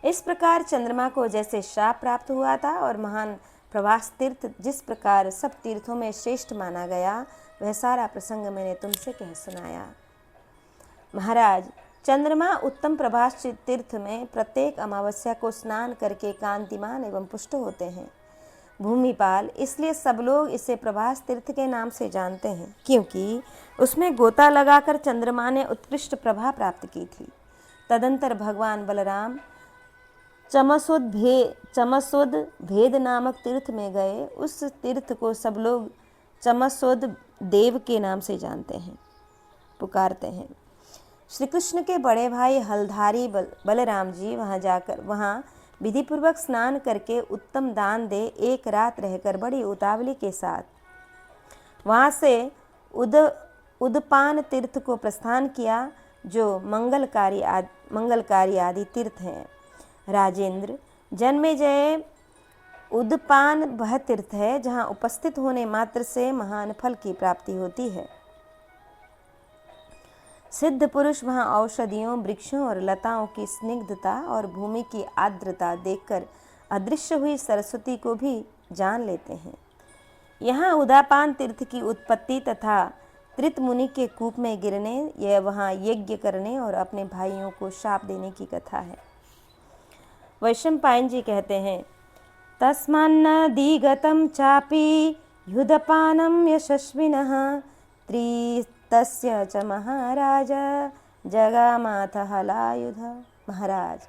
इस प्रकार चंद्रमा को जैसे शाप प्राप्त हुआ था और महान प्रवास तीर्थ जिस प्रकार सब तीर्थों में श्रेष्ठ माना गया, वह सारा प्रसंग मैंने तुमसे कह सुनाया। महाराज, चंद्रमा उत्तम प्रभास तीर्थ में प्रत्येक अमावस्या को स्नान करके कांतिमान एवं पुष्ट होते हैं। भूमिपाल, इसलिए सब लोग इसे प्रभास तीर्थ के नाम से जानते हैं, क्योंकि उसमें गोता लगाकर चंद्रमा ने उत्कृष्ट प्रभा प्राप्त की थी। तदंतर भगवान बलराम चमसोद भेद नामक तीर्थ में गए। उस तीर्थ को सब लोग चमसोद देव के नाम से जानते हैं, पुकारते हैं। श्री कृष्ण के बड़े भाई हलधारी बलराम जी वहाँ विधिपूर्वक स्नान करके उत्तम दान दे एक रात रहकर बड़ी उतावली के साथ वहाँ से उदपान तीर्थ को प्रस्थान किया, जो मंगलकारी आदि तीर्थ हैं। राजेंद्र, जन्मेजय उदपान वह तीर्थ है जहाँ उपस्थित होने मात्र से महान फल की प्राप्ति होती है। सिद्ध पुरुष वहाँ औषधियों, वृक्षों और लताओं की स्निग्धता और भूमि की आर्द्रता देखकर अदृश्य हुई सरस्वती को भी जान लेते हैं। यहाँ उदापान तीर्थ की उत्पत्ति तथा त्रित मुनि के कूप में गिरने, यह वहाँ यज्ञ करने और अपने भाइयों को शाप देने की कथा है। वैशंपायन जी कहते हैं, तस्मान्नदिगतं चापि युधपानं यशस्विनः त्रितस्य च महाराज जगामाथ हलायुध। महाराज,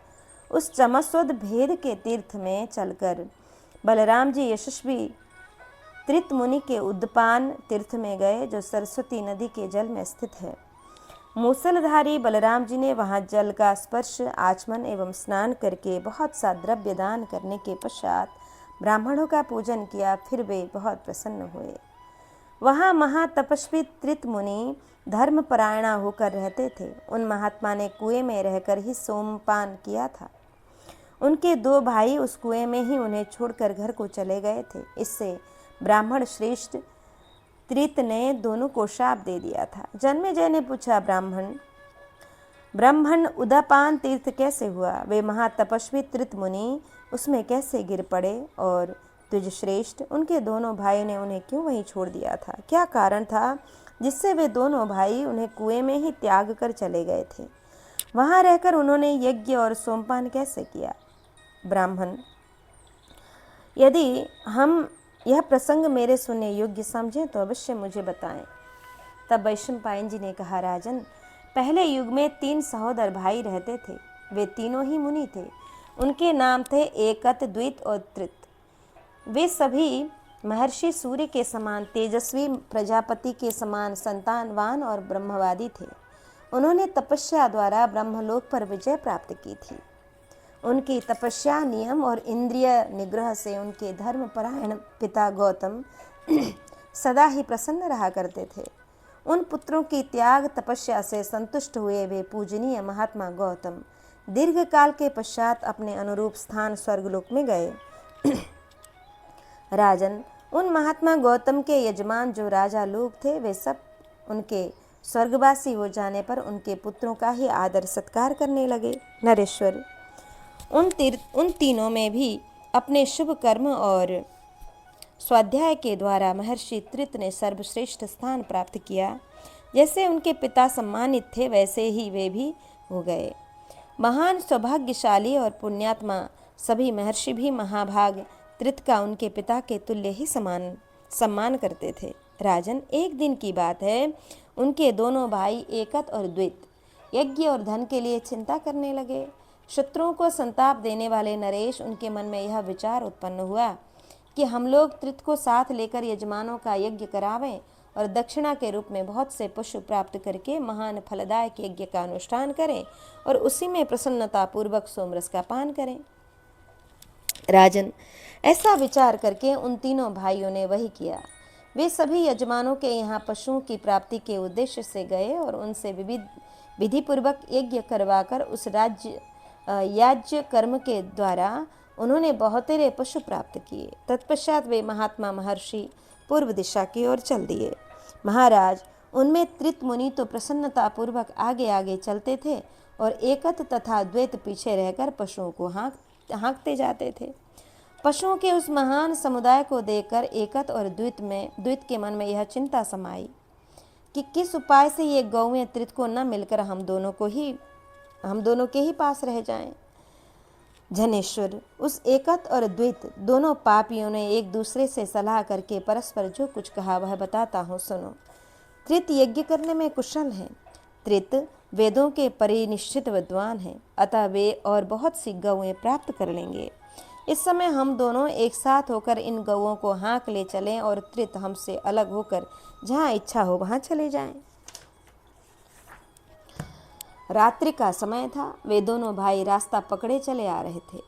उस चमस्वद भेद के तीर्थ में चलकर बलराम जी यशस्वी त्रित मुनि के उद्पान तीर्थ में गए, जो सरस्वती नदी के जल में स्थित है। मूसलधारी बलराम जी ने वहाँ जल का स्पर्श, आचमन एवं स्नान करके बहुत सा द्रव्य दान करने के पश्चात ब्राह्मणों का पूजन किया। फिर वे बहुत प्रसन्न हुए। वहाँ महातपस्वी त्रित मुनि धर्मपरायणा होकर रहते थे। उन महात्मा ने कुएं में रहकर ही सोमपान किया था। उनके दो भाई उस कुएं में ही उन्हें छोड़कर घर को चले गए थे। इससे ब्राह्मण श्रेष्ठ त्रित ने दोनों को शाप दे दिया था। जन्मेजय ने पूछा, ब्राह्मण उदापान तीर्थ कैसे हुआ? वे महातपस्वी त्रित मुनि उसमें कैसे गिर पड़े? और द्विजश्रेष्ठ, उनके दोनों भाई ने उन्हें क्यों वहीं छोड़ दिया था? क्या कारण था जिससे वे दोनों भाई उन्हें कुएं में ही त्याग कर चले गए थे? वहाँ रहकर उन्होंने यज्ञ और सोमपान कैसे किया? ब्राह्मण, यदि हम यह प्रसंग मेरे सुनने योग्य समझें तो अवश्य मुझे बताएं। तब वैशंपायन जी ने कहा, राजन, पहले युग में 3 सहोदर भाई रहते थे। वे तीनों ही मुनि थे। उनके नाम थे एकत, द्वित और त्रित। वे सभी महर्षि सूर्य के समान तेजस्वी, प्रजापति के समान संतानवान और ब्रह्मवादी थे। उन्होंने तपस्या द्वारा ब्रह्मलोक पर विजय प्राप्त की थी। उनकी तपस्या, नियम और इंद्रिय निग्रह से उनके धर्मपरायण पिता गौतम सदा ही प्रसन्न रहा करते थे। उन पुत्रों की त्याग तपस्या से संतुष्ट हुए वे पूजनीय महात्मा गौतम दीर्घ काल के पश्चात अपने अनुरूप स्थान स्वर्गलोक में गए। राजन, उन महात्मा गौतम के यजमान जो राजा लोग थे, वे सब उनके स्वर्गवासी हो जाने पर उनके पुत्रों का ही आदर सत्कार करने लगे। नरेश्वर, उन तीनों में भी अपने शुभ कर्म और स्वाध्याय के द्वारा महर्षि त्रित ने सर्वश्रेष्ठ स्थान प्राप्त किया। जैसे उनके पिता सम्मानित थे, वैसे ही वे भी हो गए। महान सौभाग्यशाली और पुण्यात्मा सभी महर्षि भी महाभाग त्रित का उनके पिता के तुल्य ही सम्मान करते थे। राजन, एक दिन की बात है, उनके दोनों भाई एकत और द्वित यज्ञ और धन के लिए चिंता करने लगे। शत्रुओं को संताप देने वाले नरेश, उनके मन में यह विचार उत्पन्न हुआ कि हम लोग त्रित को साथ लेकर यजमानों का यज्ञ करावें और दक्षिणा के रूप में बहुत से पशु प्राप्त करके महान फलदायक यज्ञ का अनुष्ठान करें और उसी में प्रसन्नता पूर्वक सोमरस का पान करें। राजन, ऐसा विचार करके उन तीनों भाइयों ने वही किया। वे सभी यजमानों के यहाँ पशुओं की प्राप्ति के उद्देश्य से गए और उनसे विधि पूर्वक यज्ञ करवाकर उस याज्य कर्म के द्वारा उन्होंने बहुतेरे पशु प्राप्त किए। तत्पश्चात वे महात्मा महर्षि पूर्व दिशा की ओर चल दिए। महाराज, उनमें त्रित मुनि तो प्रसन्नता पूर्वक आगे आगे चलते थे और एकत तथा द्वैत पीछे रहकर पशुओं को हाँकते जाते थे। पशुओं के उस महान समुदाय को देखकर एकत और द्वित के मन में यह चिंता समाई कि किस उपाय से ये गौएं त्रित को न मिलकर हम दोनों के ही पास रह जाएं। जनेश्वर, उस एकत और द्वित दोनों पापियों ने एक दूसरे से सलाह करके परस्पर जो कुछ कहा वह बताता हूँ, सुनो। त्रित यज्ञ करने में कुशल हैं। त्रित वेदों के परिनिष्ठित विद्वान हैं, अतः वे और बहुत सी गौएं प्राप्त कर लेंगे। इस समय हम दोनों एक साथ होकर इन गौओं को हाँक ले चलें और त्रित हमसे अलग होकर जहाँ इच्छा हो वहाँ चले जाएं। रात्रि का समय था। वे दोनों भाई रास्ता पकड़े चले आ रहे थे।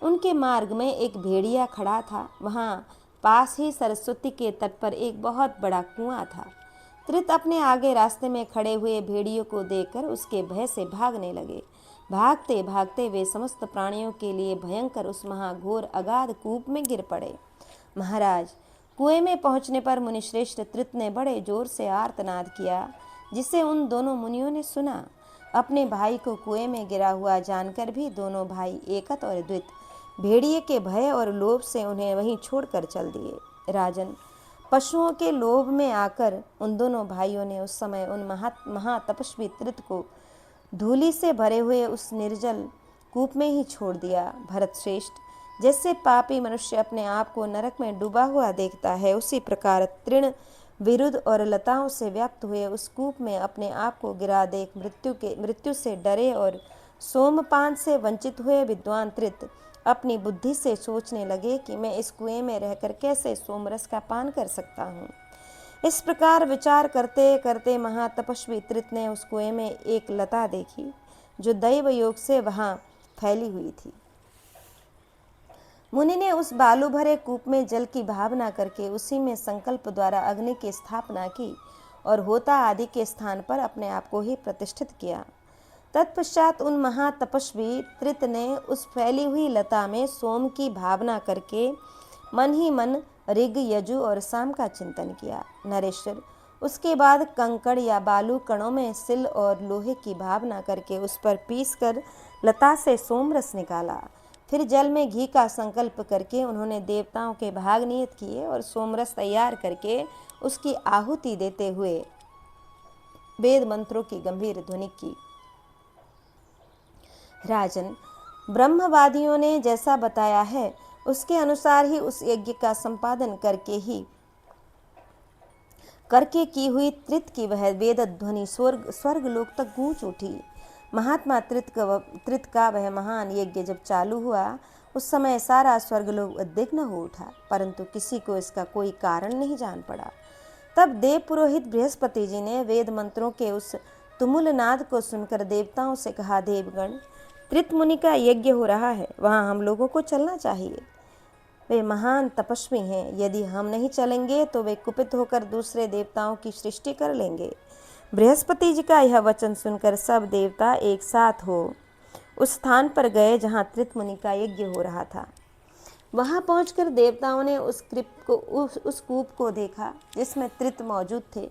उनके मार्ग में एक भेड़िया खड़ा था। वहाँ पास ही सरस्वती के तट पर एक बहुत बड़ा कुआं था। त्रित अपने आगे रास्ते में खड़े हुए भेड़ियों को देखकर उसके भय से भागने लगे। भागते भागते वे समस्त प्राणियों के लिए भयंकर उस महाघोर अगाध कूप में गिर पड़े। महाराज, कुएं में पहुंचने पर मुनिश्रेष्ठ त्रित ने बड़े जोर से आर्तनाद किया, जिसे उन दोनों मुनियों ने सुना। अपने भाई को कुएं में गिरा हुआ जानकर भी दोनों भाई एकत और द्वित भेड़िए के भय और लोभ से उन्हें वहीं छोड़कर चल दिए। राजन, पशुओं के लोभ में आकर उन दोनों भाइयों ने उस समय उन महातपस्वी त्रित को धूलि से भरे हुए उस निर्जल कूप में ही छोड़ दिया। भरत श्रेष्ठ, जैसे पापी मनुष्य अपने आप को नरक में डूबा हुआ देखता है, उसी प्रकार तृण विरुद्ध और लताओं से व्याप्त हुए उस कूप में अपने आप को गिरा देख मृत्यु से डरे और सोमपान से वंचित हुए विद्वान त्रित अपनी बुद्धि से सोचने लगे कि मैं इस कुएं में रहकर कैसे सोमरस का पान कर सकता हूँ। इस प्रकार विचार करते करते महातपस्वी त्रित ने उस कुएं में एक लता देखी जो दैव योग से वहां फैली हुई थी। मुनि ने उस बालू भरे कूप में जल की भावना करके उसी में संकल्प द्वारा अग्नि की स्थापना की और होता आदि के स्थान पर अपने आप को ही प्रतिष्ठित किया। तत्पश्चात उन महातपस्वी त्रित ने उस फैली हुई लता में सोम की भावना करके मन ही मन ऋग, यजु और साम का चिंतन किया। नरेश्वर, उसके बाद कंकड़ या बालू कणों में सिल और लोहे की भावना करके उस पर पीस कर लता से सोमरस निकाला। फिर जल में घी का संकल्प करके उन्होंने देवताओं के भाग नियत किए और सोमरस तैयार करके उसकी आहुति देते हुए वेद मंत्रों की गंभीर ध्वनि की। राजन, ब्रह्मवादियों ने जैसा बताया है उसके अनुसार ही उस यज्ञ का संपादन करके की हुई त्रित की वह वेद ध्वनि स्वर्ग लोक तक गूंज उठी। महात्मा त्रित का वह महान यज्ञ जब चालू हुआ उस समय सारा स्वर्गलोक उद्विग्न हो उठा, परंतु किसी को इसका कोई कारण नहीं जान पड़ा। तब देव पुरोहित बृहस्पति जी ने वेद मंत्रों के उस तुमुल नाद को सुनकर देवताओं से कहा, देवगण, त्रित मुनि का यज्ञ हो रहा है, वहाँ हम लोगों को चलना चाहिए। वे महान तपस्वी हैं, यदि हम नहीं चलेंगे तो वे कुपित होकर दूसरे देवताओं की सृष्टि कर लेंगे। बृहस्पति जी का यह वचन सुनकर सब देवता एक साथ हो उस स्थान पर गए जहाँ त्रित मुनि का यज्ञ हो रहा था। वहाँ पहुंचकर देवताओं ने उस कूप को देखा जिसमें त्रित मौजूद थे।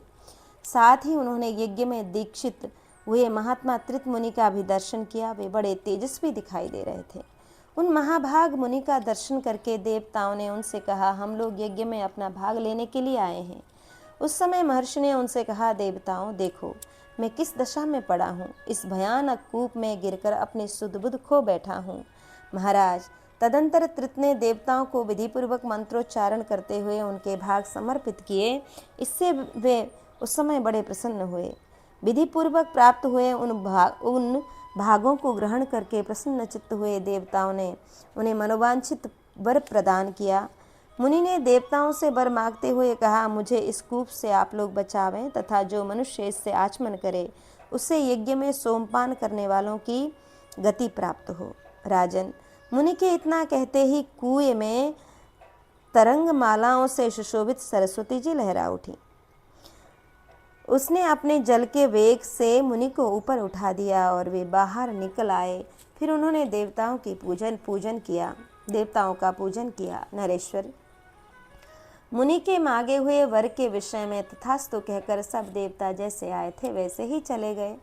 साथ ही उन्होंने यज्ञ में दीक्षित हुए महात्मा त्रित मुनि का भी दर्शन किया। वे बड़े तेजस्वी दिखाई दे रहे थे। उन महाभाग मुनि का दर्शन करके देवताओं ने उनसे कहा, हम लोग यज्ञ में अपना भाग लेने के लिए आए हैं। उस समय महर्षि ने उनसे कहा, देवताओं, देखो मैं किस दशा में पड़ा हूँ। इस भयानक कूप में गिरकर अपनी सुध बुध खो बैठा हूँ। महाराज, तदंतर त्रित ने देवताओं को विधिपूर्वक मंत्रोच्चारण करते हुए उनके भाग समर्पित किए। इससे वे उस समय बड़े प्रसन्न हुए। विधिपूर्वक प्राप्त हुए उन भागों को ग्रहण करके प्रसन्न चित्त हुए देवताओं ने उन्हें मनोवांछित वर प्रदान किया। मुनि ने देवताओं से वर मांगते हुए कहा, मुझे इस कूप से आप लोग बचावें तथा जो मनुष्य इससे आचमन करे उससे यज्ञ में सोमपान करने वालों की गति प्राप्त हो। राजन, मुनि के इतना कहते ही कुएं में तरंग मालाओं से सुशोभित सरस्वती जी लहरा उठी। उसने अपने जल के वेग से मुनि को ऊपर उठा दिया और वे बाहर निकल आए। फिर उन्होंने देवताओं का पूजन किया। नरेश्वर, मुनि के मांगे हुए वर के विषय में तथास्तु कहकर सब देवता जैसे आए थे वैसे ही चले गए।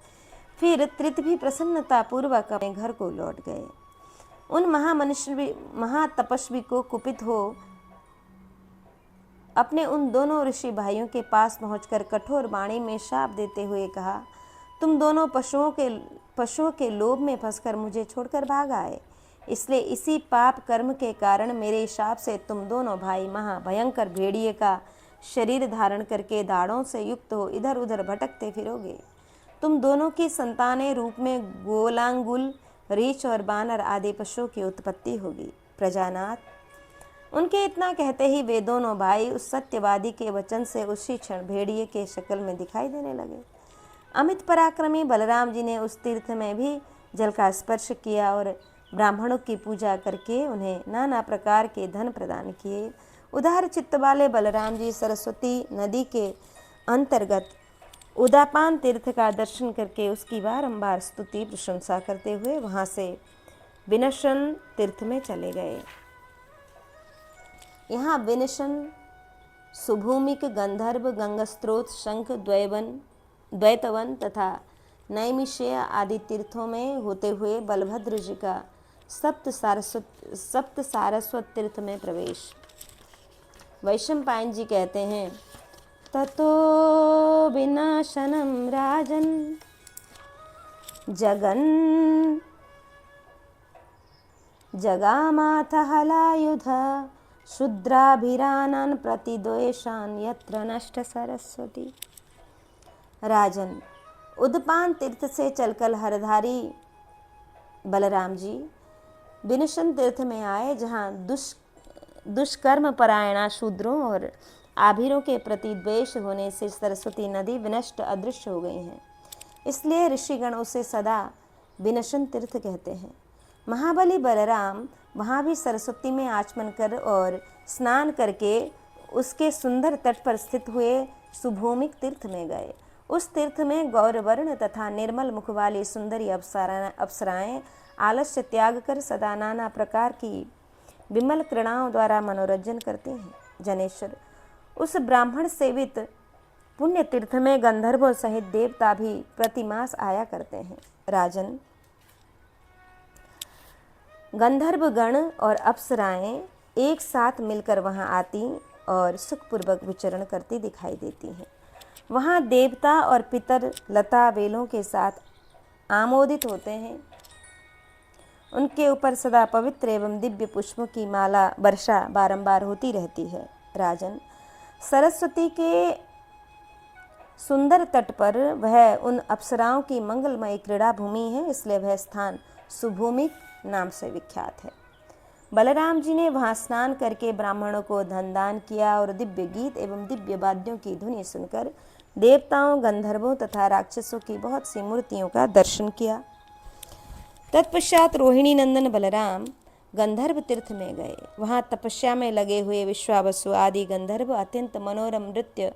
फिर त्रित भी प्रसन्नता पूर्वक अपने घर को लौट गए। उन महातपस्वी को कुपित हो अपने उन दोनों ऋषि भाइयों के पास पहुंचकर कठोर वाणी में शाप देते हुए कहा, तुम दोनों पशुओं के लोभ में फंसकर मुझे छोड़कर भाग आए, इसलिए इसी पाप कर्म के कारण मेरे शाप से तुम दोनों भाई महाभयंकर भेड़िए का शरीर धारण करके दाढ़ों से युक्त हो इधर उधर भटकते फिरोगे। तुम दोनों की संतानें रूप में गोलांगुल, रीछ और बानर आदि पशुओं की उत्पत्ति होगी। प्रजानाथ, उनके इतना कहते ही वे दोनों भाई उस सत्यवादी के वचन से उसी क्षण भेड़िए के शक्ल में दिखाई देने लगे। अमित पराक्रमी बलराम जी ने उस तीर्थ में भी जल का स्पर्श किया और ब्राह्मणों की पूजा करके उन्हें नाना प्रकार के धन प्रदान किए। उदार चित्त वाले बलराम जी सरस्वती नदी के अंतर्गत उदापान तीर्थ का दर्शन करके उसकी बारंबार स्तुति प्रशंसा करते हुए वहाँ से विनशन तीर्थ में चले गए। यहाँ विनशन सुभूमिक, गंधर्व, गंगस्त्रोत, शंख, द्वैतवन तथा नैमिषेय आदि तीर्थों में होते हुए बलभद्र जी का सप्त सारस्वत तीर्थ में प्रवेश। वैशंपायन जी कहते हैं, ततो विनाशनम राजन जगामाथ हलायुध शूद्राभिरानन प्रतिद्वेषान यत्र नष्ट सरस्वती। राजन, उदपान तीर्थ से चलकर हरधारी बलराम जी विनशन तीर्थ में आए, जहाँ दुष्कर्म परायणा शूद्रों और आभीरों के प्रति द्वेष होने से सरस्वती नदी विनष्ट अदृश्य हो गई हैं। इसलिए ऋषिगण उसे सदा विनशन तीर्थ कहते हैं। महाबली बलराम वहाँ भी सरस्वती में आचमन कर और स्नान करके उसके सुंदर तट पर स्थित हुए सुभूमिक तीर्थ में गए। उस तीर्थ में गौरवर्ण तथा निर्मल मुख वाली सुंदरी अप्सराएं आलस्य त्याग कर सदा नाना प्रकार की विमल क्रीड़ाओं द्वारा मनोरंजन करते हैं। जनेश्वर, उस ब्राह्मण सेवित पुण्य तीर्थ में गंधर्वों सहित देवता भी प्रतिमास आया करते हैं। राजन, गंधर्व गण और अप्सराएं एक साथ मिलकर वहां आती और सुखपूर्वक विचरण करती दिखाई देती हैं। वहां देवता और पितर लता बेलों के साथ आमोदित होते हैं। उनके ऊपर सदा पवित्र एवं दिव्य पुष्पों की माला वर्षा बारंबार होती रहती है। राजन, सरस्वती के सुंदर तट पर वह उन अप्सराओं की मंगलमयी क्रीड़ा भूमि है, इसलिए वह स्थान सुभूमिक नाम से विख्यात है। बलराम जी ने वहां स्नान करके ब्राह्मणों को धन दान किया और दिव्य गीत एवं दिव्य वाद्यों की धुनी सुनकर देवताओं, गंधर्वों तथा राक्षसों की बहुत सी मूर्तियों का दर्शन किया। तत्पश्चात रोहिणी नंदन बलराम गंधर्व तीर्थ में गए। वहां तपस्या में लगे हुए विश्वावसु आदि गंधर्व अत्यंत मनोरम नृत्य,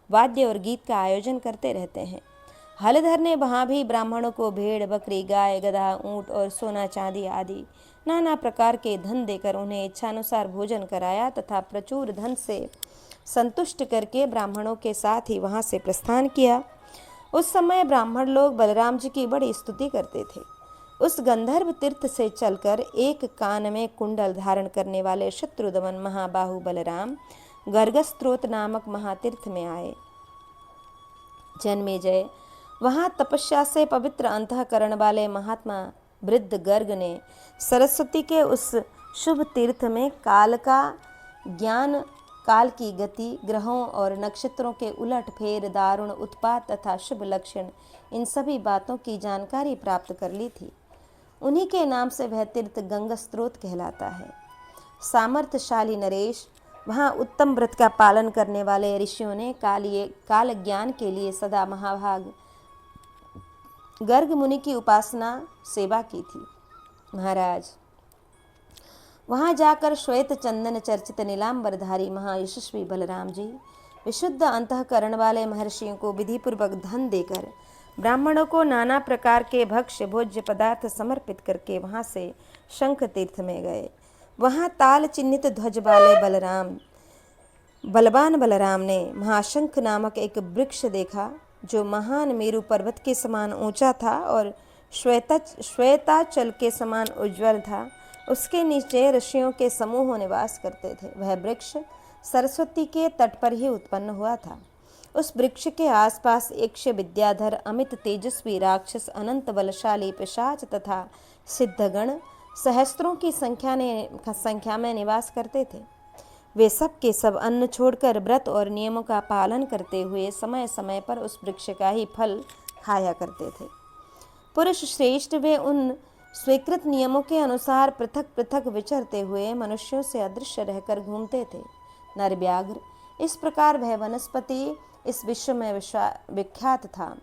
वाद्य और गीत का आयोजन करते रहते हैं। हलधर ने वहां भी ब्राह्मणों को भेड़, बकरी, गाय, गधा, ऊंट और सोना चांदी आदि नाना प्रकार के धन देकर उन्हें इच्छानुसार भोजन कराया तथा प्रचुर धन से संतुष्ट करके ब्राह्मणों के साथ ही वहां से प्रस्थान किया। उस समय ब्राह्मण लोग बलराम जी की बड़ी स्तुति करते थे। उस गंधर्व तीर्थ से चलकर एक कान में कुंडल धारण करने वाले शत्रुदमन महाबाहु बलराम गर्गस्त्रोत नामक महातीर्थ में आए। जन्मेजय, वहां तपस्या से पवित्र अंतःकरण वाले महात्मा वृद्ध गर्ग ने सरस्वती के उस शुभ तीर्थ में काल का ज्ञान, काल की गति, ग्रहों और नक्षत्रों के उलट फेर, दारुण उत्पात तथा शुभ लक्षण, इन सभी बातों की जानकारी प्राप्त कर ली थी। उन्हीं के नाम से वह तीर्थ गंगा स्त्रोत कहलाता है। सामर्थ्यशाली नरेश, वहाँ उत्तम व्रत का पालन करने वाले ऋषियों ने काल ज्ञान के लिए सदा महाभाग गर्ग मुनि की उपासना सेवा की थी। महाराज, वहाँ जाकर श्वेत चंदन चर्चित नीलांबरधारी महायशस्वी बलराम जी विशुद्ध अंतःकरण वाले महर्षियों को विधिपूर्वक धन देकर ब्राह्मणों को नाना प्रकार के भक्ष्य भोज्य पदार्थ समर्पित करके वहाँ से शंख तीर्थ में गए। वहाँ ताल चिन्हित ध्वज वाले बलवान बलराम ने महाशंख नामक एक वृक्ष देखा जो महान मेरु पर्वत के समान ऊंचा था और श्वेताचल के समान उज्ज्वल था। उसके नीचे ऋषियों के समूह निवास करते थे। वह वृक्ष सरस्वती के तट पर ही उत्पन्न हुआ था। उस वृक्ष के आसपास यक्ष विद्याधर अमित तेजस्वी राक्षस अनंत बलशाली पिशाच तथा सिद्धगण सहस्त्रों की संख्या में निवास करते थे। वे सब के सब अन्न छोड़कर व्रत और नियमों का पालन करते हुए समय समय पर उस वृक्ष का ही फल खाया करते थे। पुरुष श्रेष्ठ वे उन स्वीकृत नियमों के अनुसार पृथक पृथक विचरते हुए मनुष्यों से अदृश्य रहकर घूमते थे। नर व्याघ्र इस प्रकार वह वनस्पति इस विश्व में विख्यात था।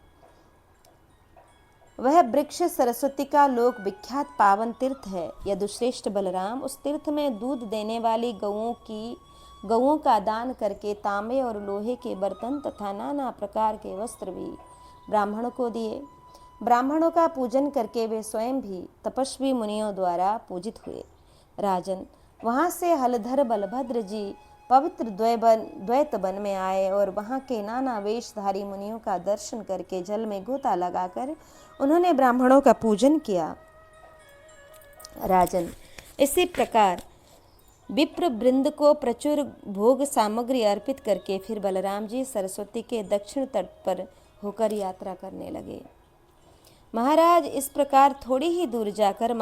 वह वृक्ष सरस्वती का लोक विख्यात पावन तीर्थ है। यदुश्रेष्ठ बलराम उस तीर्थ में दूध देने वाली गौओं का दान करके तांबे और लोहे के बर्तन तथा नाना प्रकार के वस्त्र भी ब्राह्मणों को दिए। ब्राह्मणों का पूजन करके वे स्वयं भी तपस्वी मुनियों द्वारा पूजित हुए। राजन, वहाँ से हलधर बलभद्र जी पवित्र द्वैत वन में आए और वहाँ के नाना वेशधारी मुनियों का दर्शन करके जल में गोता लगाकर उन्होंने ब्राह्मणों का पूजन किया। राजन, इसी प्रकार विप्र वृंद को प्रचुर भोग सामग्री अर्पित करके फिर बलराम जी सरस्वती के दक्षिण तट पर होकर यात्रा करने लगे। महाराज, इस प्रकार थोड़ी ही दूर जाकर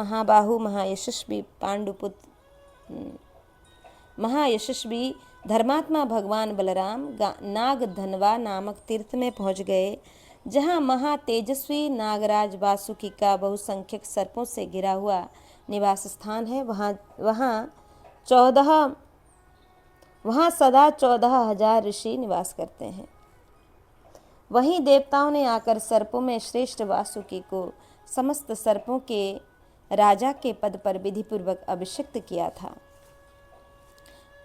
महायशस्वी धर्मात्मा भगवान बलराम नागधनवा नामक तीर्थ में पहुंच गए, जहां महातेजस्वी नागराज वासुकी का बहुसंख्यक सर्पों से घिरा हुआ निवास स्थान है। वहाँ सदा 14,000 ऋषि निवास करते हैं। वहीं देवताओं ने आकर सर्पों में श्रेष्ठ वासुकी को समस्त सर्पों के राजा के पद पर विधिपूर्वक अभिषिक्त किया था।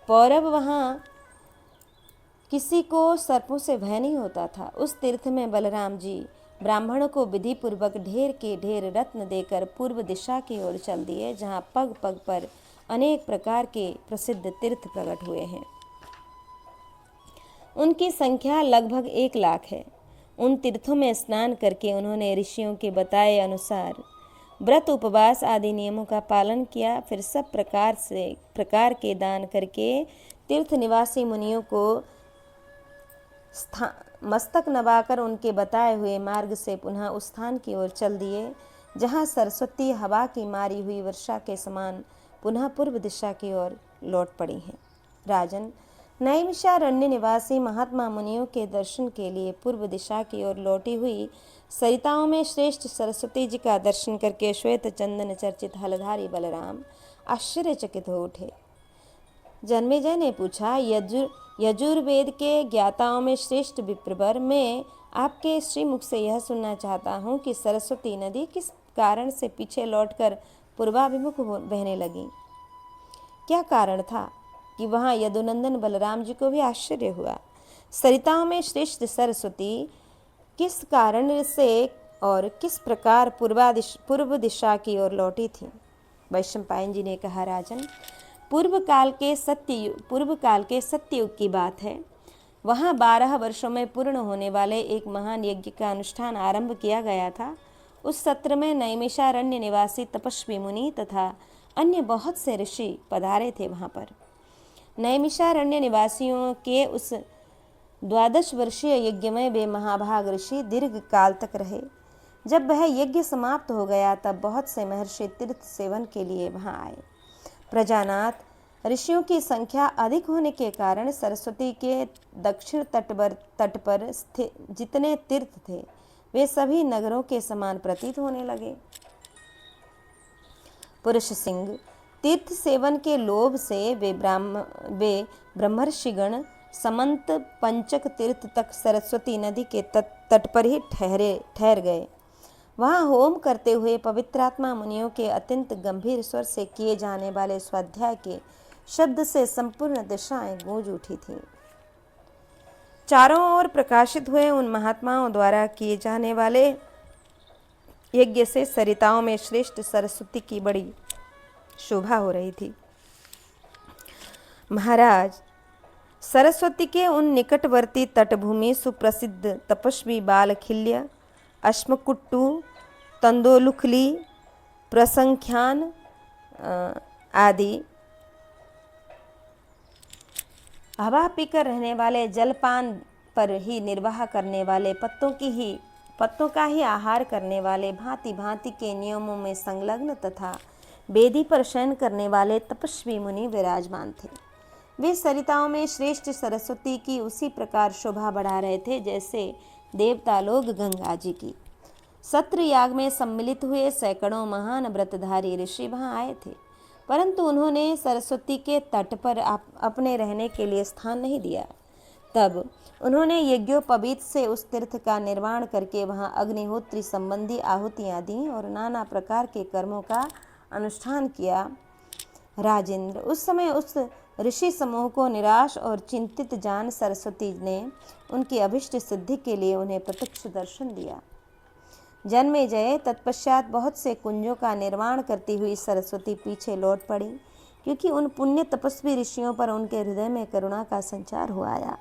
पौरव वहाँ किसी को सर्पों से भय नहीं होता था। उस तीर्थ में बलराम जी ब्राह्मणों को विधिपूर्वक ढेर के ढेर रत्न देकर पूर्व दिशा की ओर चल दिए, जहाँ पग पग पर अनेक प्रकार के प्रसिद्ध तीर्थ प्रकट हुए हैं। उनकी संख्या लगभग 1 लाख है। उन तीर्थों में स्नान करके उन्होंने ऋषियों के बताए अनुसार व्रत उपवास आदि नियमों का पालन किया। फिर सब प्रकार के दान करके तीर्थ निवासी मुनियों को मस्तक नवाकर उनके बताए हुए मार्ग से पुनः उस स्थान की ओर चल दिए, जहाँ सरस्वती हवा की मारी हुई वर्षा के समान पुनः पूर्व दिशा की ओर लौट पड़ी हैं। राजन, नैमिषारण्य निवासी महात्मा मुनियों के दर्शन के लिए पूर्व दिशा की ओर लौटी हुई सरिताओं में श्रेष्ठ सरस्वती जी का दर्शन करके श्वेत चंदन चर्चित हलधारी बलराम आश्चर्यचकित हो उठे। जन्मेजय ने पूछा, यजुर्वेद के ज्ञाताओं में श्रेष्ठ विप्रवर, मैं आपके श्रीमुख से यह सुनना चाहता हूँ कि सरस्वती नदी किस कारण से पीछे लौटकर पूर्वाभिमुख बहने लगी। क्या कारण था कि वहाँ यदुनंदन बलराम जी को भी आश्चर्य हुआ। सरिताओं में श्रेष्ठ सरस्वती किस कारण से और किस प्रकार पूर्व दिशा की ओर लौटी थी। वैशंपायन जी ने कहा, राजन, पूर्व काल के सत्ययुग की बात है। वहाँ 12 वर्षों में पूर्ण होने वाले एक महान यज्ञ का अनुष्ठान आरंभ किया गया था। उस सत्र में नैमिषारण्य निवासी तपस्वी मुनि तथा अन्य बहुत से ऋषि पधारे थे। वहाँ पर नैमिषारण्य निवासियों के उस 12 वर्षीय यज्ञ में वे महाभाग ऋषि दीर्घ काल तक रहे। जब वह यज्ञ समाप्त हो गया तब बहुत से महर्षि तीर्थ सेवन के लिए वहाँ आए। प्रजानाथ ऋषियों की संख्या अधिक होने के कारण सरस्वती के दक्षिण तट पर स्थित जितने तीर्थ थे वे सभी नगरों के समान प्रतीत होने लगे। पुरुष सिंह तीर्थ सेवन के लोभ से वे ब्रह्मर्षिगण समंत पंचक तीर्थ तक सरस्वती नदी के तट पर ही ठहर गए। वहाँ होम करते हुए पवित्रात्मा मुनियों के अत्यंत गंभीर स्वर से किए जाने वाले स्वाध्याय के शब्द से संपूर्ण दिशाएं गूंज उठी थीं। चारों ओर प्रकाशित हुए उन महात्माओं द्वारा किए जाने वाले यज्ञ से सरिताओं में श्रेष्ठ सरस्वती की बड़ी शोभा हो रही थी। महाराज, सरस्वती के उन निकटवर्ती तटभूमि सुप्रसिद्ध तपस्वी बालखिल्य, अश्मकुट्टू, तंदोलुखली, प्रसंख्यान आदि हवा पीकर रहने वाले, जलपान पर ही निर्वाह करने वाले, पत्तों का ही आहार करने वाले, भांति भांति के नियमों में संलग्न तथा वेदी पर शयन करने वाले तपस्वी मुनि विराजमान थे। वे सरिताओं में श्रेष्ठ सरस्वती की उसी प्रकार शोभा बढ़ा रहे थे जैसे देवता लोग गंगा जी की। सत्र याग में सम्मिलित हुए सैकड़ों महान व्रतधारी ऋषि वहां आए थे, परंतु उन्होंने सरस्वती के तट पर अपने रहने के लिए स्थान नहीं दिया। तब उन्होंने यज्ञोपवीत से उस तीर्थ का निर्माण करके वहां अग्निहोत्री संबंधी आहुतियां दी और नाना प्रकार के कर्मों का अनुष्ठान किया। राजेंद्र, उस समय उस ऋषि समूह को निराश और चिंतित जान सरस्वती ने उनकी अभिष्ट सिद्धि के लिए उन्हें प्रत्यक्ष दर्शन दिया। जन्मेजय, तत्पश्चात बहुत से कुंजों का निर्माण करती हुई सरस्वती पीछे लौट पड़ी, क्योंकि उन पुण्य तपस्वी ऋषियों पर उनके हृदय में करुणा का संचार हो आया।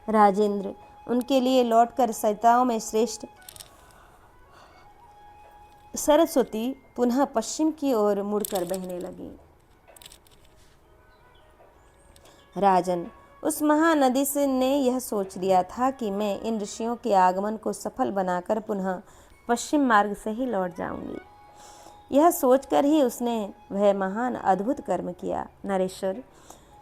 राजेंद्र, उनके लिए लौटकर सरिताओं में श्रेष्ठ सरस्वती पुनः पश्चिम की ओर मुड़कर बहने लगी। राजन, उस महानदी से ने यह सोच लिया था कि मैं इन ऋषियों के आगमन को सफल बनाकर पुनः पश्चिम मार्ग से ही लौट जाऊंगी। यह सोचकर ही उसने वह महान अद्भुत कर्म किया। नरेश्वर,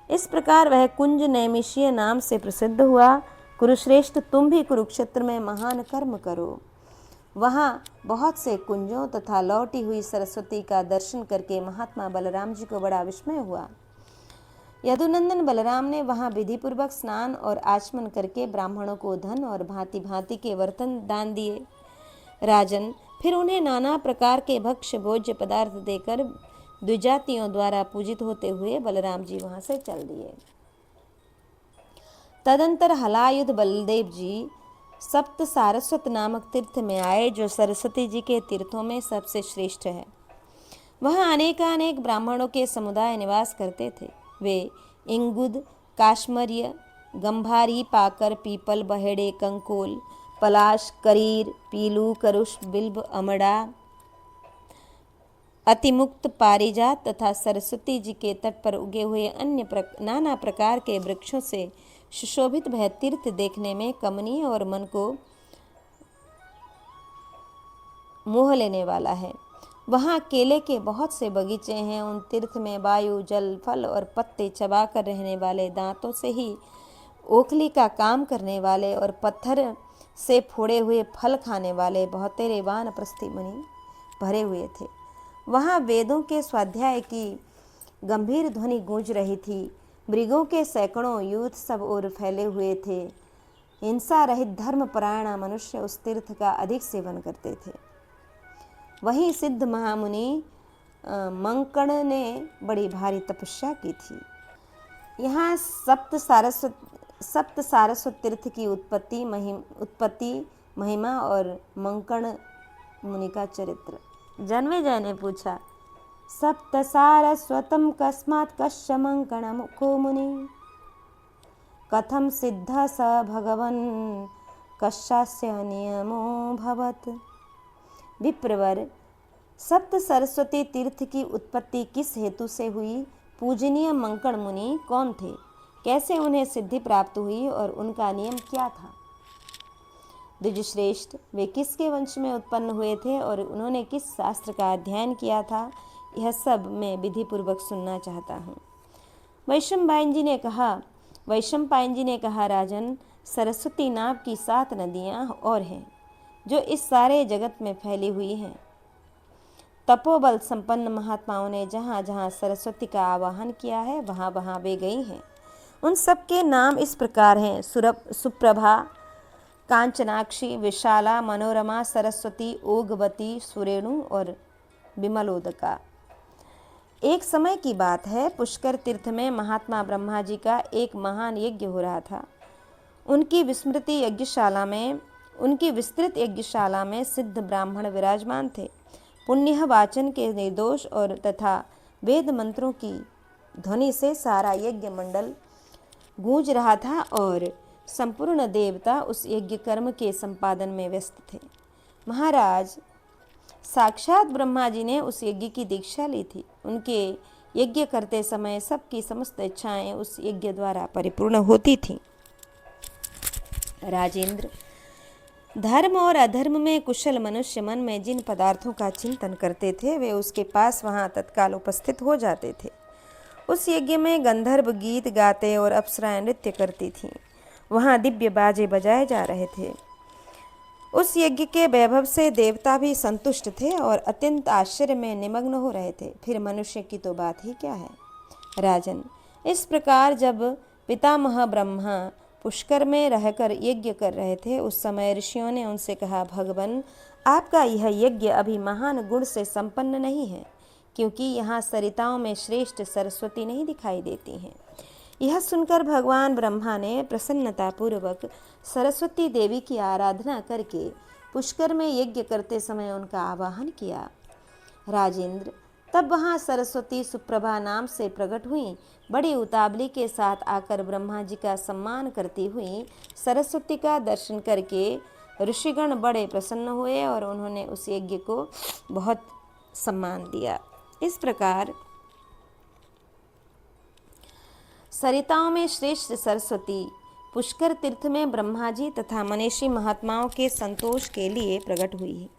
इस प्रकार वह कुंज नैमिषीय नाम से प्रसिद्ध हुआ। कुरुश्रेष्ठ, तुम भी कुरुक्षेत्र में महान कर्म करो। वहाँ बहुत से कुंजों तथा लौटी हुई सरस्वती का दर्शन करके महात्मा बलराम जी को बड़ा विस्मय हुआ। यदुनंदन बलराम ने वहाँ विधिपूर्वक स्नान और आचमन करके ब्राह्मणों को धन और भांति भांति के बर्तन दान दिए। राजन, फिर उन्हें नाना प्रकार के भक्ष्य भोज्य पदार्थ देकर द्विजातियों द्वारा पूजित होते हुए बलराम जी वहां से चल दिए। तदंतर हलायुध बलदेव जी सप्त सारस्वत नामक तीर्थ में आए, जो सरस्वती जी के तीर्थों में सबसे श्रेष्ठ है। वहाँ अनेकानेक ब्राह्मणों के समुदाय निवास करते थे। वे इंगुद, काश्मर्य, गंभारी, पाकर, पीपल, बहेड़े, कंकोल, पलाश, करीर, पीलू, करुष, बिल्व, अमड़ा, अतिमुक्त, पारिजात तथा सरस्वती जी के तट पर उगे हुए अन्य नाना प्रकार के वृक्षों से सुशोभित वह तीर्थ देखने में कमनीय और मन को मोह लेने वाला है। वहाँ केले के बहुत से बगीचे हैं। उन तीर्थ में वायु, जल, फल और पत्ते चबाकर रहने वाले, दांतों से ही ओखली का काम करने वाले और पत्थर से फोड़े हुए फल खाने वाले बहुतेरे वानप्रस्थी मुनि भरे हुए थे। वहाँ वेदों के स्वाध्याय की गंभीर ध्वनि गूंज रही थी। मृगों के सैकड़ों यूथ सब ओर फैले हुए थे। हिंसा रहित धर्मपरायण मनुष्य उस तीर्थ का अधिक सेवन करते थे। वहीं सिद्ध महामुनि मंकण ने बड़ी भारी तपस्या की थी। यहाँ सप्त सारस्वत तीर्थ की उत्पत्ति, महिमा और मंकण मुनि का चरित्र। जन्मेजय ने पूछा, सप्त सारस्वतम कस्मात् कस्य मंकणमुखो मुनि, कथम सिद्ध स भगवन् कस्यास्य नियमो भवत्। विप्रवर, सप्त सरस्वती तीर्थ की उत्पत्ति किस हेतु से हुई? पूजनीय मंकण मुनि कौन थे? कैसे उन्हें सिद्धि प्राप्त हुई और उनका नियम क्या था? द्विजश्रेष्ठ, वे किसके वंश में उत्पन्न हुए थे और उन्होंने किस शास्त्र का अध्ययन किया था? यह सब मैं विधि पूर्वक सुनना चाहता हूँ। वैशंपायन जी ने कहा, राजन, सरस्वती नाम की 7 नदियाँ और हैं जो इस सारे जगत में फैली हुई हैं। तपोबल संपन्न महात्माओं ने जहाँ जहाँ सरस्वती का आवाहन किया है वहाँ वहाँ वे गई हैं। उन सब के नाम इस प्रकार हैं: सुप्रभा, कांचनाक्षी, विशाला, मनोरमा, सरस्वती, ओगवती, सुरेणु और विमलोदका। एक समय की बात है, पुष्कर तीर्थ में महात्मा ब्रह्मा जी का एक महान यज्ञ हो रहा था। उनकी विस्तृत यज्ञशाला में सिद्ध ब्राह्मण विराजमान थे। पुण्य वाचन के निर्दोष और तथा वेद मंत्रों की ध्वनि से सारा यज्ञ मंडल गूंज रहा था और संपूर्ण देवता उस यज्ञ कर्म के संपादन में व्यस्त थे। महाराज, साक्षात ब्रह्मा जी ने उस यज्ञ की दीक्षा ली थी। उनके यज्ञ करते समय सबकी समस्त इच्छाएं उस यज्ञ द्वारा परिपूर्ण होती थीं। राजेंद्र, धर्म और अधर्म में कुशल मनुष्य मन में जिन पदार्थों का चिंतन करते थे वे उसके पास वहाँ तत्काल उपस्थित हो जाते थे। उस यज्ञ में गंधर्व गीत गाते और अप्सराएं नृत्य करती थीं। वहाँ दिव्य बाजे बजाए जा रहे थे। उस यज्ञ के वैभव से देवता भी संतुष्ट थे और अत्यंत आश्चर्य में निमग्न हो रहे थे। फिर मनुष्य की तो बात ही क्या है। राजन, इस प्रकार जब पितामह ब्रह्मा पुष्कर में रहकर यज्ञ कर रहे थे उस समय ऋषियों ने उनसे कहा, भगवान, आपका यह यज्ञ अभी महान गुण से संपन्न नहीं है, क्योंकि यहाँ सरिताओं में श्रेष्ठ सरस्वती नहीं दिखाई देती हैं। यह सुनकर भगवान ब्रह्मा ने प्रसन्नतापूर्वक सरस्वती देवी की आराधना करके पुष्कर में यज्ञ करते समय उनका आवाहन किया। राजेंद्र, तब वहाँ सरस्वती सुप्रभा नाम से प्रकट हुई। बड़ी उतावली के साथ आकर ब्रह्मा जी का सम्मान करती हुई सरस्वती का दर्शन करके ऋषिगण बड़े प्रसन्न हुए और उन्होंने उस यज्ञ को बहुत सम्मान दिया। इस प्रकार सरिताओं में श्रेष्ठ सरस्वती पुष्कर तीर्थ में ब्रह्मा जी तथा मनीषी महात्माओं के संतोष के लिए प्रकट हुई।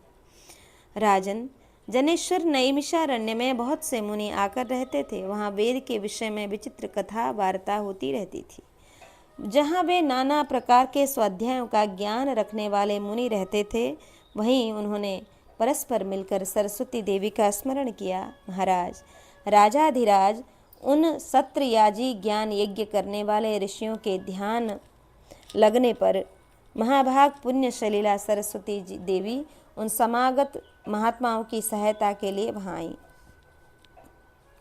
राजन, जनेश्वर नैमिषारण्य में बहुत से मुनि आकर रहते थे। वहाँ वेद के विषय में विचित्र कथा वार्ता होती रहती थी। जहाँ वे नाना प्रकार के स्वाध्यायों का ज्ञान रखने वाले मुनि रहते थे, वहीं उन्होंने परस्पर मिलकर सरस्वती देवी का स्मरण किया। महाराज, राजाधिराज उन सत्रयाजी ज्ञान यज्ञ करने वाले ऋषियों के ध्यान लगने पर महाभाग पुण्य सलीला सरस्वती देवी उन समागत महात्माओं की सहायता के लिए वहाँ आई।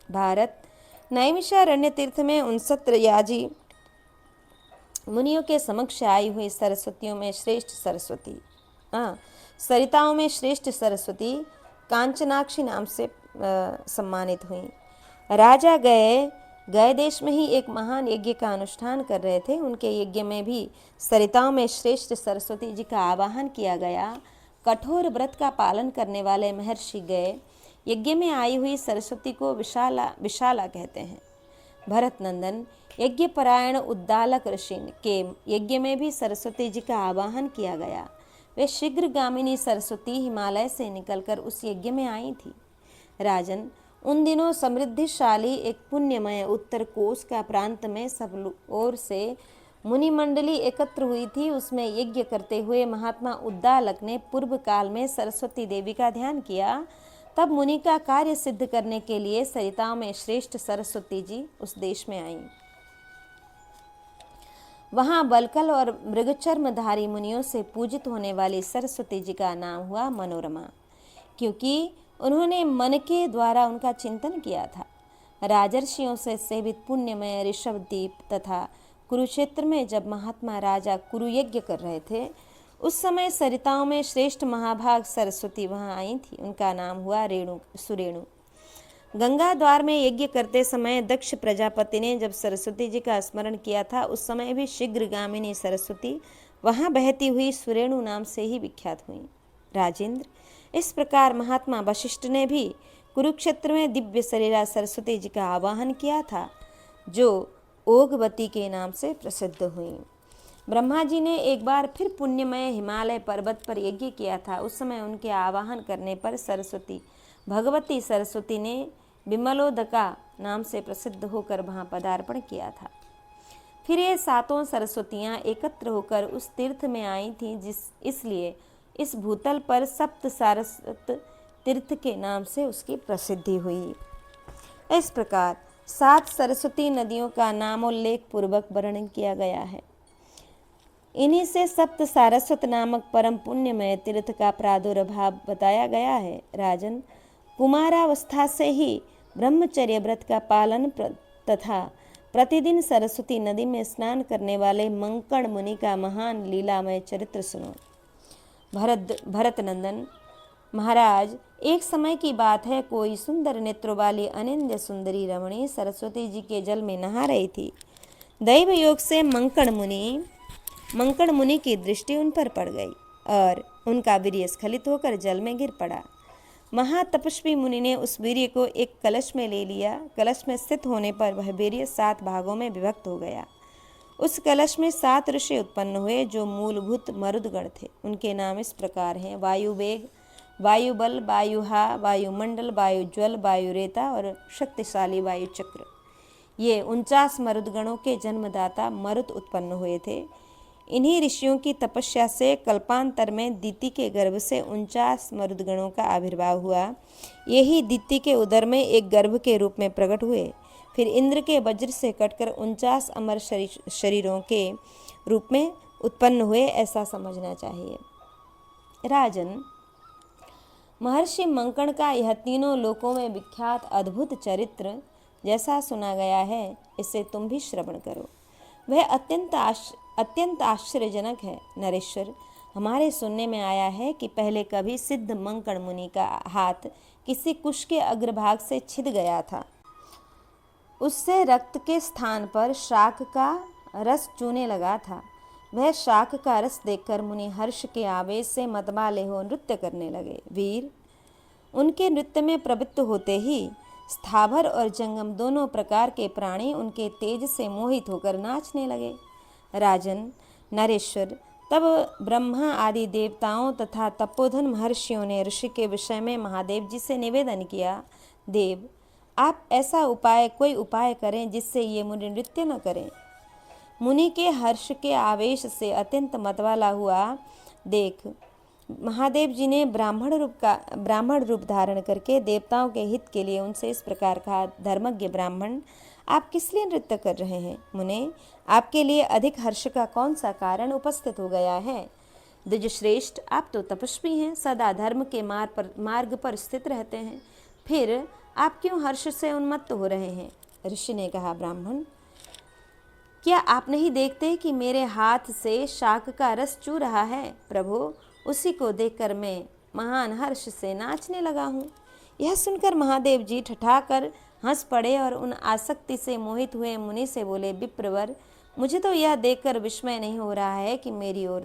भारत, नैमिषारण्य तीर्थ में उन सत्रयाजी मुनियों के समक्ष आई हुई सरस्वतियों में श्रेष्ठ सरस्वती, सरिताओं में श्रेष्ठ सरस्वती कांचनाक्षी नाम से सम्मानित हुई। राजा गए देश में ही एक महान यज्ञ का अनुष्ठान कर रहे थे। उनके यज्ञ में भी सरिताओं में श्रेष्ठ सरस्वती जी का आवाहन किया गया। कठोर व्रत का पालन करने वाले महर्षि गए यज्ञ में आई हुई सरस्वती को विशाला कहते हैं। भरत नंदन, यज्ञपरायण उद्दालक ऋषि के यज्ञ में भी सरस्वती जी का आवाहन किया गया। वे शीघ्रगामिनी सरस्वती हिमालय से निकलकर उस यज्ञ में आई थी। राजन, उन दिनों समृद्धिशाली एक पुण्यमय उत्तर कोश का प्रांत में सब ओर से मुनि मंडली एकत्र हुई थी। उसमें यज्ञ करते हुए महात्मा उद्दालक ने पूर्व काल में सरस्वती देवी का ध्यान किया। तब मुनि का कार्य सिद्ध करने के लिए सरिताओं में श्रेष्ठ सरस्वती जी उस देश में आईं। वहाँ बलकल और मृगचर्मधारी मुनियों से पूजित होने वाली सरस्वती जी का नाम हुआ मनोरमा, क्योंकि उन्होंने मन के द्वारा उनका चिंतन किया था। राजर्षियों से सेवित पुण्यमय ऋषभद्वीप तथा कुरुक्षेत्र में जब महात्मा राजा कुरुयज्ञ कर रहे थे उस समय सरिताओं में श्रेष्ठ महाभाग सरस्वती वहाँ आई थी। उनका नाम हुआ सुरेणु। गंगा द्वार में यज्ञ करते समय दक्ष प्रजापति ने जब सरस्वती जी का स्मरण किया था उस समय भी शीघ्रगामिनी सरस्वती वहाँ बहती हुई सुरेणु नाम से ही विख्यात हुई। राजेंद्र, इस प्रकार महात्मा वशिष्ठ ने भी कुरुक्षेत्र में दिव्य सलीला सरस्वती जी का आवाहन किया था, जो ओगवती के नाम से प्रसिद्ध हुई। ब्रह्मा जी ने एक बार फिर पुण्यमय हिमालय पर्वत पर यज्ञ किया था। उस समय उनके आवाहन करने पर भगवती सरस्वती ने विमलोदका नाम से प्रसिद्ध होकर वहाँ पदार्पण किया था। फिर ये सातों सरस्वतियाँ एकत्र होकर उस तीर्थ में आई थीं, इसलिए इस भूतल पर सप्त सारस्वत तीर्थ के नाम से उसकी प्रसिद्धि हुई। इस प्रकार 7 सरस्वती नदियों का नामोल्लेख पूर्वक वर्णन किया गया है। इन्हीं से सप्त सारस्वत नामक परम पुण्यमय तीर्थ का प्रादुर्भाव बताया गया है। राजन, कुमारावस्था से ही ब्रह्मचर्य व्रत का पालन तथा प्रतिदिन सरस्वती नदी में स्नान करने वाले मंकड़ मुनि का महान लीलामय चरित्र सुनो। भरत नंदन महाराज, एक समय की बात है, कोई सुंदर नेत्रों वाली अनिंद्य सुंदरी रमणी सरस्वती जी के जल में नहा रही थी। दैव योग से मंकड़ मुनि की दृष्टि उन पर पड़ गई और उनका वीर्य स्खलित होकर जल में गिर पड़ा। महातपस्वी मुनि ने उस वीर्य को एक कलश में ले लिया। कलश में स्थित होने पर वह वीर्य 7 भागों में विभक्त हो गया। उस कलश में 7 ऋषि उत्पन्न हुए जो मूलभूत मरुदगण थे। उनके नाम इस प्रकार हैं: वायुवेग, वायुबल, वायुहा, वायुमंडल, वायुज्वल, वायुरेता और शक्तिशाली वायुचक्र। ये 49 मरुदगणों के जन्मदाता मरुत उत्पन्न हुए थे। इन्हीं ऋषियों की तपस्या से कल्पांतर में दीति के गर्भ से 49 मरुदगणों का आविर्भाव हुआ। यही दीति के उदर में एक गर्भ के रूप में प्रकट हुए। फिर इंद्र के वज्र से कटकर 49 अमर शरीरों के रूप में उत्पन्न हुए, ऐसा समझना चाहिए। राजन, महर्षि मंकड़ का यह तीनों लोकों में विख्यात अद्भुत चरित्र जैसा सुना गया है, इसे तुम भी श्रवण करो। वह अत्यंत आश्चर्यजनक है। नरेश्वर, हमारे सुनने में आया है कि पहले कभी सिद्ध मंकड़ मुनि का हाथ किसी कुश के अग्रभाग से छिद गया था। उससे रक्त के स्थान पर शाक का रस चूने लगा था। वह शाक का रस देखकर मुनि हर्ष के आवेश से मतवाले हो नृत्य करने लगे। वीर, उनके नृत्य में प्रवृत्त होते ही स्थावर और जंगम दोनों प्रकार के प्राणी उनके तेज से मोहित होकर नाचने लगे। राजन, नरेश्वर, तब ब्रह्मा आदि देवताओं तथा तपोधन महर्षियों ने ऋषि के विषय में महादेव जी से निवेदन किया, देव, आप ऐसा कोई उपाय करें जिससे ये मुनि नृत्य न करें। मुनि के हर्ष के आवेश से अत्यंत मतवाला हुआ देख महादेव जी ने ब्राह्मण रूप धारण करके देवताओं के हित के लिए उनसे इस प्रकार कहा, धर्मज्ञ ब्राह्मण, आप किस लिए नृत्य कर रहे हैं? मुने, आपके लिए अधिक हर्ष का कौन सा कारण उपस्थित हो गया है? द्विजश्रेष्ठ, आप तो तपस्वी हैं, सदा धर्म के मार्ग पर स्थित रहते हैं, फिर आप क्यों हर्ष से उन्मत्त हो रहे हैं? ऋषि ने कहा, ब्राह्मण, क्या आप नहीं देखते कि मेरे हाथ से शाक का रस चू रहा है? प्रभु, उसी को देखकर मैं महान हर्ष से नाचने लगा हूँ। यह सुनकर महादेव जी ठठाकर हंस पड़े और उन आसक्ति से मोहित हुए मुनि से बोले, विप्रवर, मुझे तो यह देखकर विस्मय नहीं हो रहा है कि मेरी ओर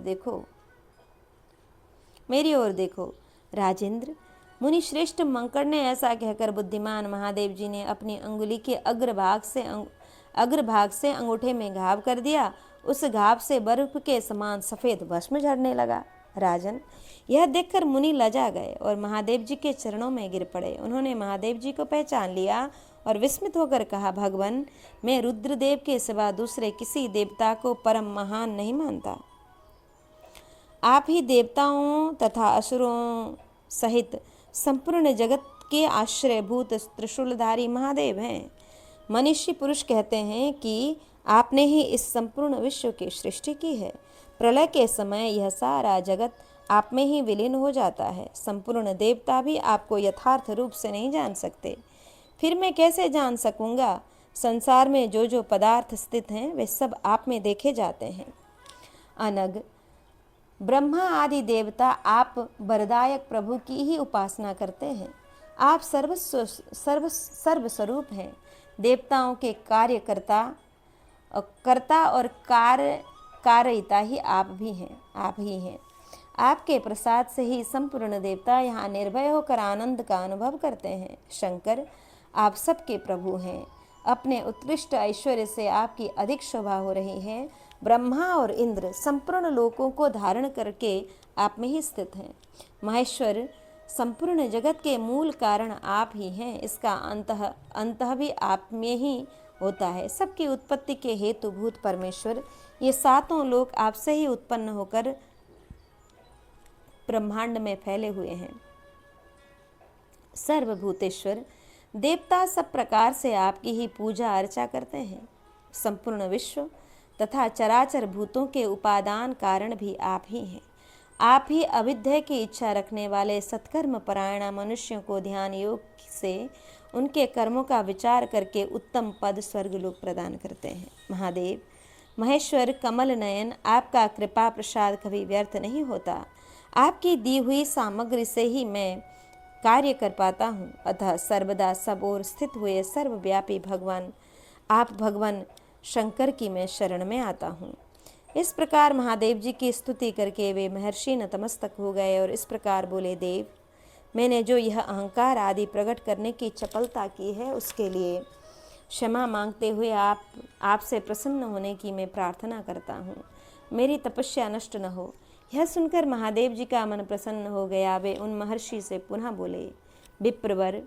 देखो। राजेंद्र, मुनि श्रेष्ठ मंकड़ ने ऐसा कहकर बुद्धिमान महादेव जी ने अपनी अंगुली के अग्रभाग से अंगूठे में घाव कर दिया। उस घाव से बर्फ के समान सफेद भस्म झड़ने लगा। राजन, यह देखकर मुनि लजा गए और महादेव जी के चरणों में गिर पड़े। उन्होंने महादेव जी को पहचान लिया और विस्मित होकर कहा, भगवान, मैं रुद्रदेव के सिवा दूसरे किसी देवता को परम महान नहीं मानता। आप ही देवताओं तथा असुरों सहित संपूर्ण जगत के आश्रयभूत त्रिशूलधारी महादेव हैं। मनुष्य पुरुष कहते हैं कि आपने ही इस संपूर्ण विश्व की सृष्टि की है। प्रलय के समय यह सारा जगत आप में ही विलीन हो जाता है। संपूर्ण देवता भी आपको यथार्थ रूप से नहीं जान सकते। फिर मैं कैसे जान सकूंगा? संसार में जो जो पदार्थ स्थित हैं वे सब आप में देखे जाते हैं। अनग, ब्रह्मा आदि देवता आप वरदायक प्रभु की ही उपासना करते हैं। आप सर्वस्वरूप हैं। देवताओं के कर्ता और कार्यता ही आप ही हैं। आपके प्रसाद से ही संपूर्ण देवता यहाँ निर्भय होकर आनंद का अनुभव करते हैं। शंकर, आप सबके प्रभु हैं। अपने उत्कृष्ट ऐश्वर्य से आपकी अधिक शोभा हो रही है। ब्रह्मा और इंद्र संपूर्ण लोकों को धारण करके आप में ही स्थित हैं। महेश्वर, संपूर्ण जगत के मूल कारण आप ही हैं। इसका अंत भी आप में ही होता है। सबकी उत्पत्ति के हेतुभूत परमेश्वर, ये 7 लोक आपसे ही उत्पन्न होकर ब्रह्मांड में फैले हुए हैं। सर्वभूतेश्वर देवता सब प्रकार से आपकी ही पूजा अर्चा करते हैं। संपूर्ण विश्व तथा चराचर भूतों के उपादान कारण भी आप ही हैं। आप ही अविद्या की इच्छा रखने वाले सत्कर्म परायण मनुष्यों को ध्यान योग से उनके कर्मों का विचार करके उत्तम पद स्वर्गलोक प्रदान करते हैं। महादेव महेश्वर कमल नयन, आपका कृपा प्रसाद कभी व्यर्थ नहीं होता। आपकी दी हुई सामग्री से ही मैं कार्य कर पाता हूँ। अतः सर्वदा सब ओर स्थित हुए सर्वव्यापी भगवान आप भगवान शंकर की मैं शरण में आता हूँ। इस प्रकार महादेव जी की स्तुति करके वे महर्षि नतमस्तक हो गए और इस प्रकार बोले, देव मैंने जो यह अहंकार आदि प्रकट करने की चपलता की है उसके लिए क्षमा मांगते हुए आपसे प्रसन्न होने की मैं प्रार्थना करता हूँ। मेरी तपस्या नष्ट न हो। यह सुनकर महादेव जी का मन प्रसन्न हो गया। वे उन महर्षि से पुनः बोले, विप्रवर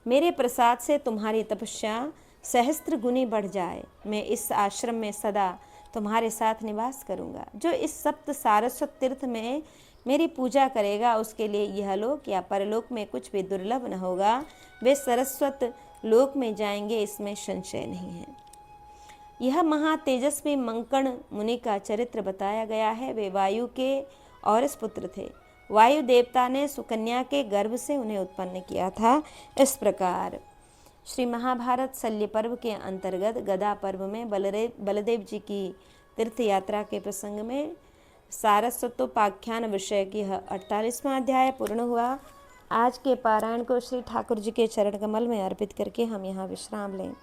मेरे प्रसाद से तुम्हारी तपस्या सहस्त्र गुनी बढ़ जाए। मैं इस आश्रम में सदा तुम्हारे साथ निवास करूंगा। जो इस सप्त सारस्वत तीर्थ में मेरी पूजा करेगा उसके लिए यह लोक या परलोक में कुछ भी दुर्लभ न होगा। वे सरस्वत लोक में जाएंगे, इसमें संशय नहीं है। यह महातेजस्वी मंकण मुनि का चरित्र बताया गया है। वे वायु के औरस पुत्र थे। वायु देवता ने सुकन्या के गर्भ से उन्हें उत्पन्न किया था। इस प्रकार श्री महाभारत शल्य पर्व के अंतर्गत गदा पर्व में बलदेव जी की तीर्थ यात्रा के प्रसंग में सारस्वतोपाख्यान विषय की 48वां अध्याय पूर्ण हुआ। आज के पारायण को श्री ठाकुर जी के चरण कमल में अर्पित करके हम यहाँ विश्राम लें।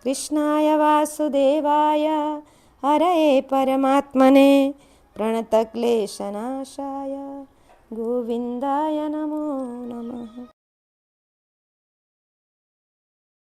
कृष्णाय वासुदेवाय हरये परमात्मने प्रणतक्लेशनाशाय गोविंदाय नमो नमः।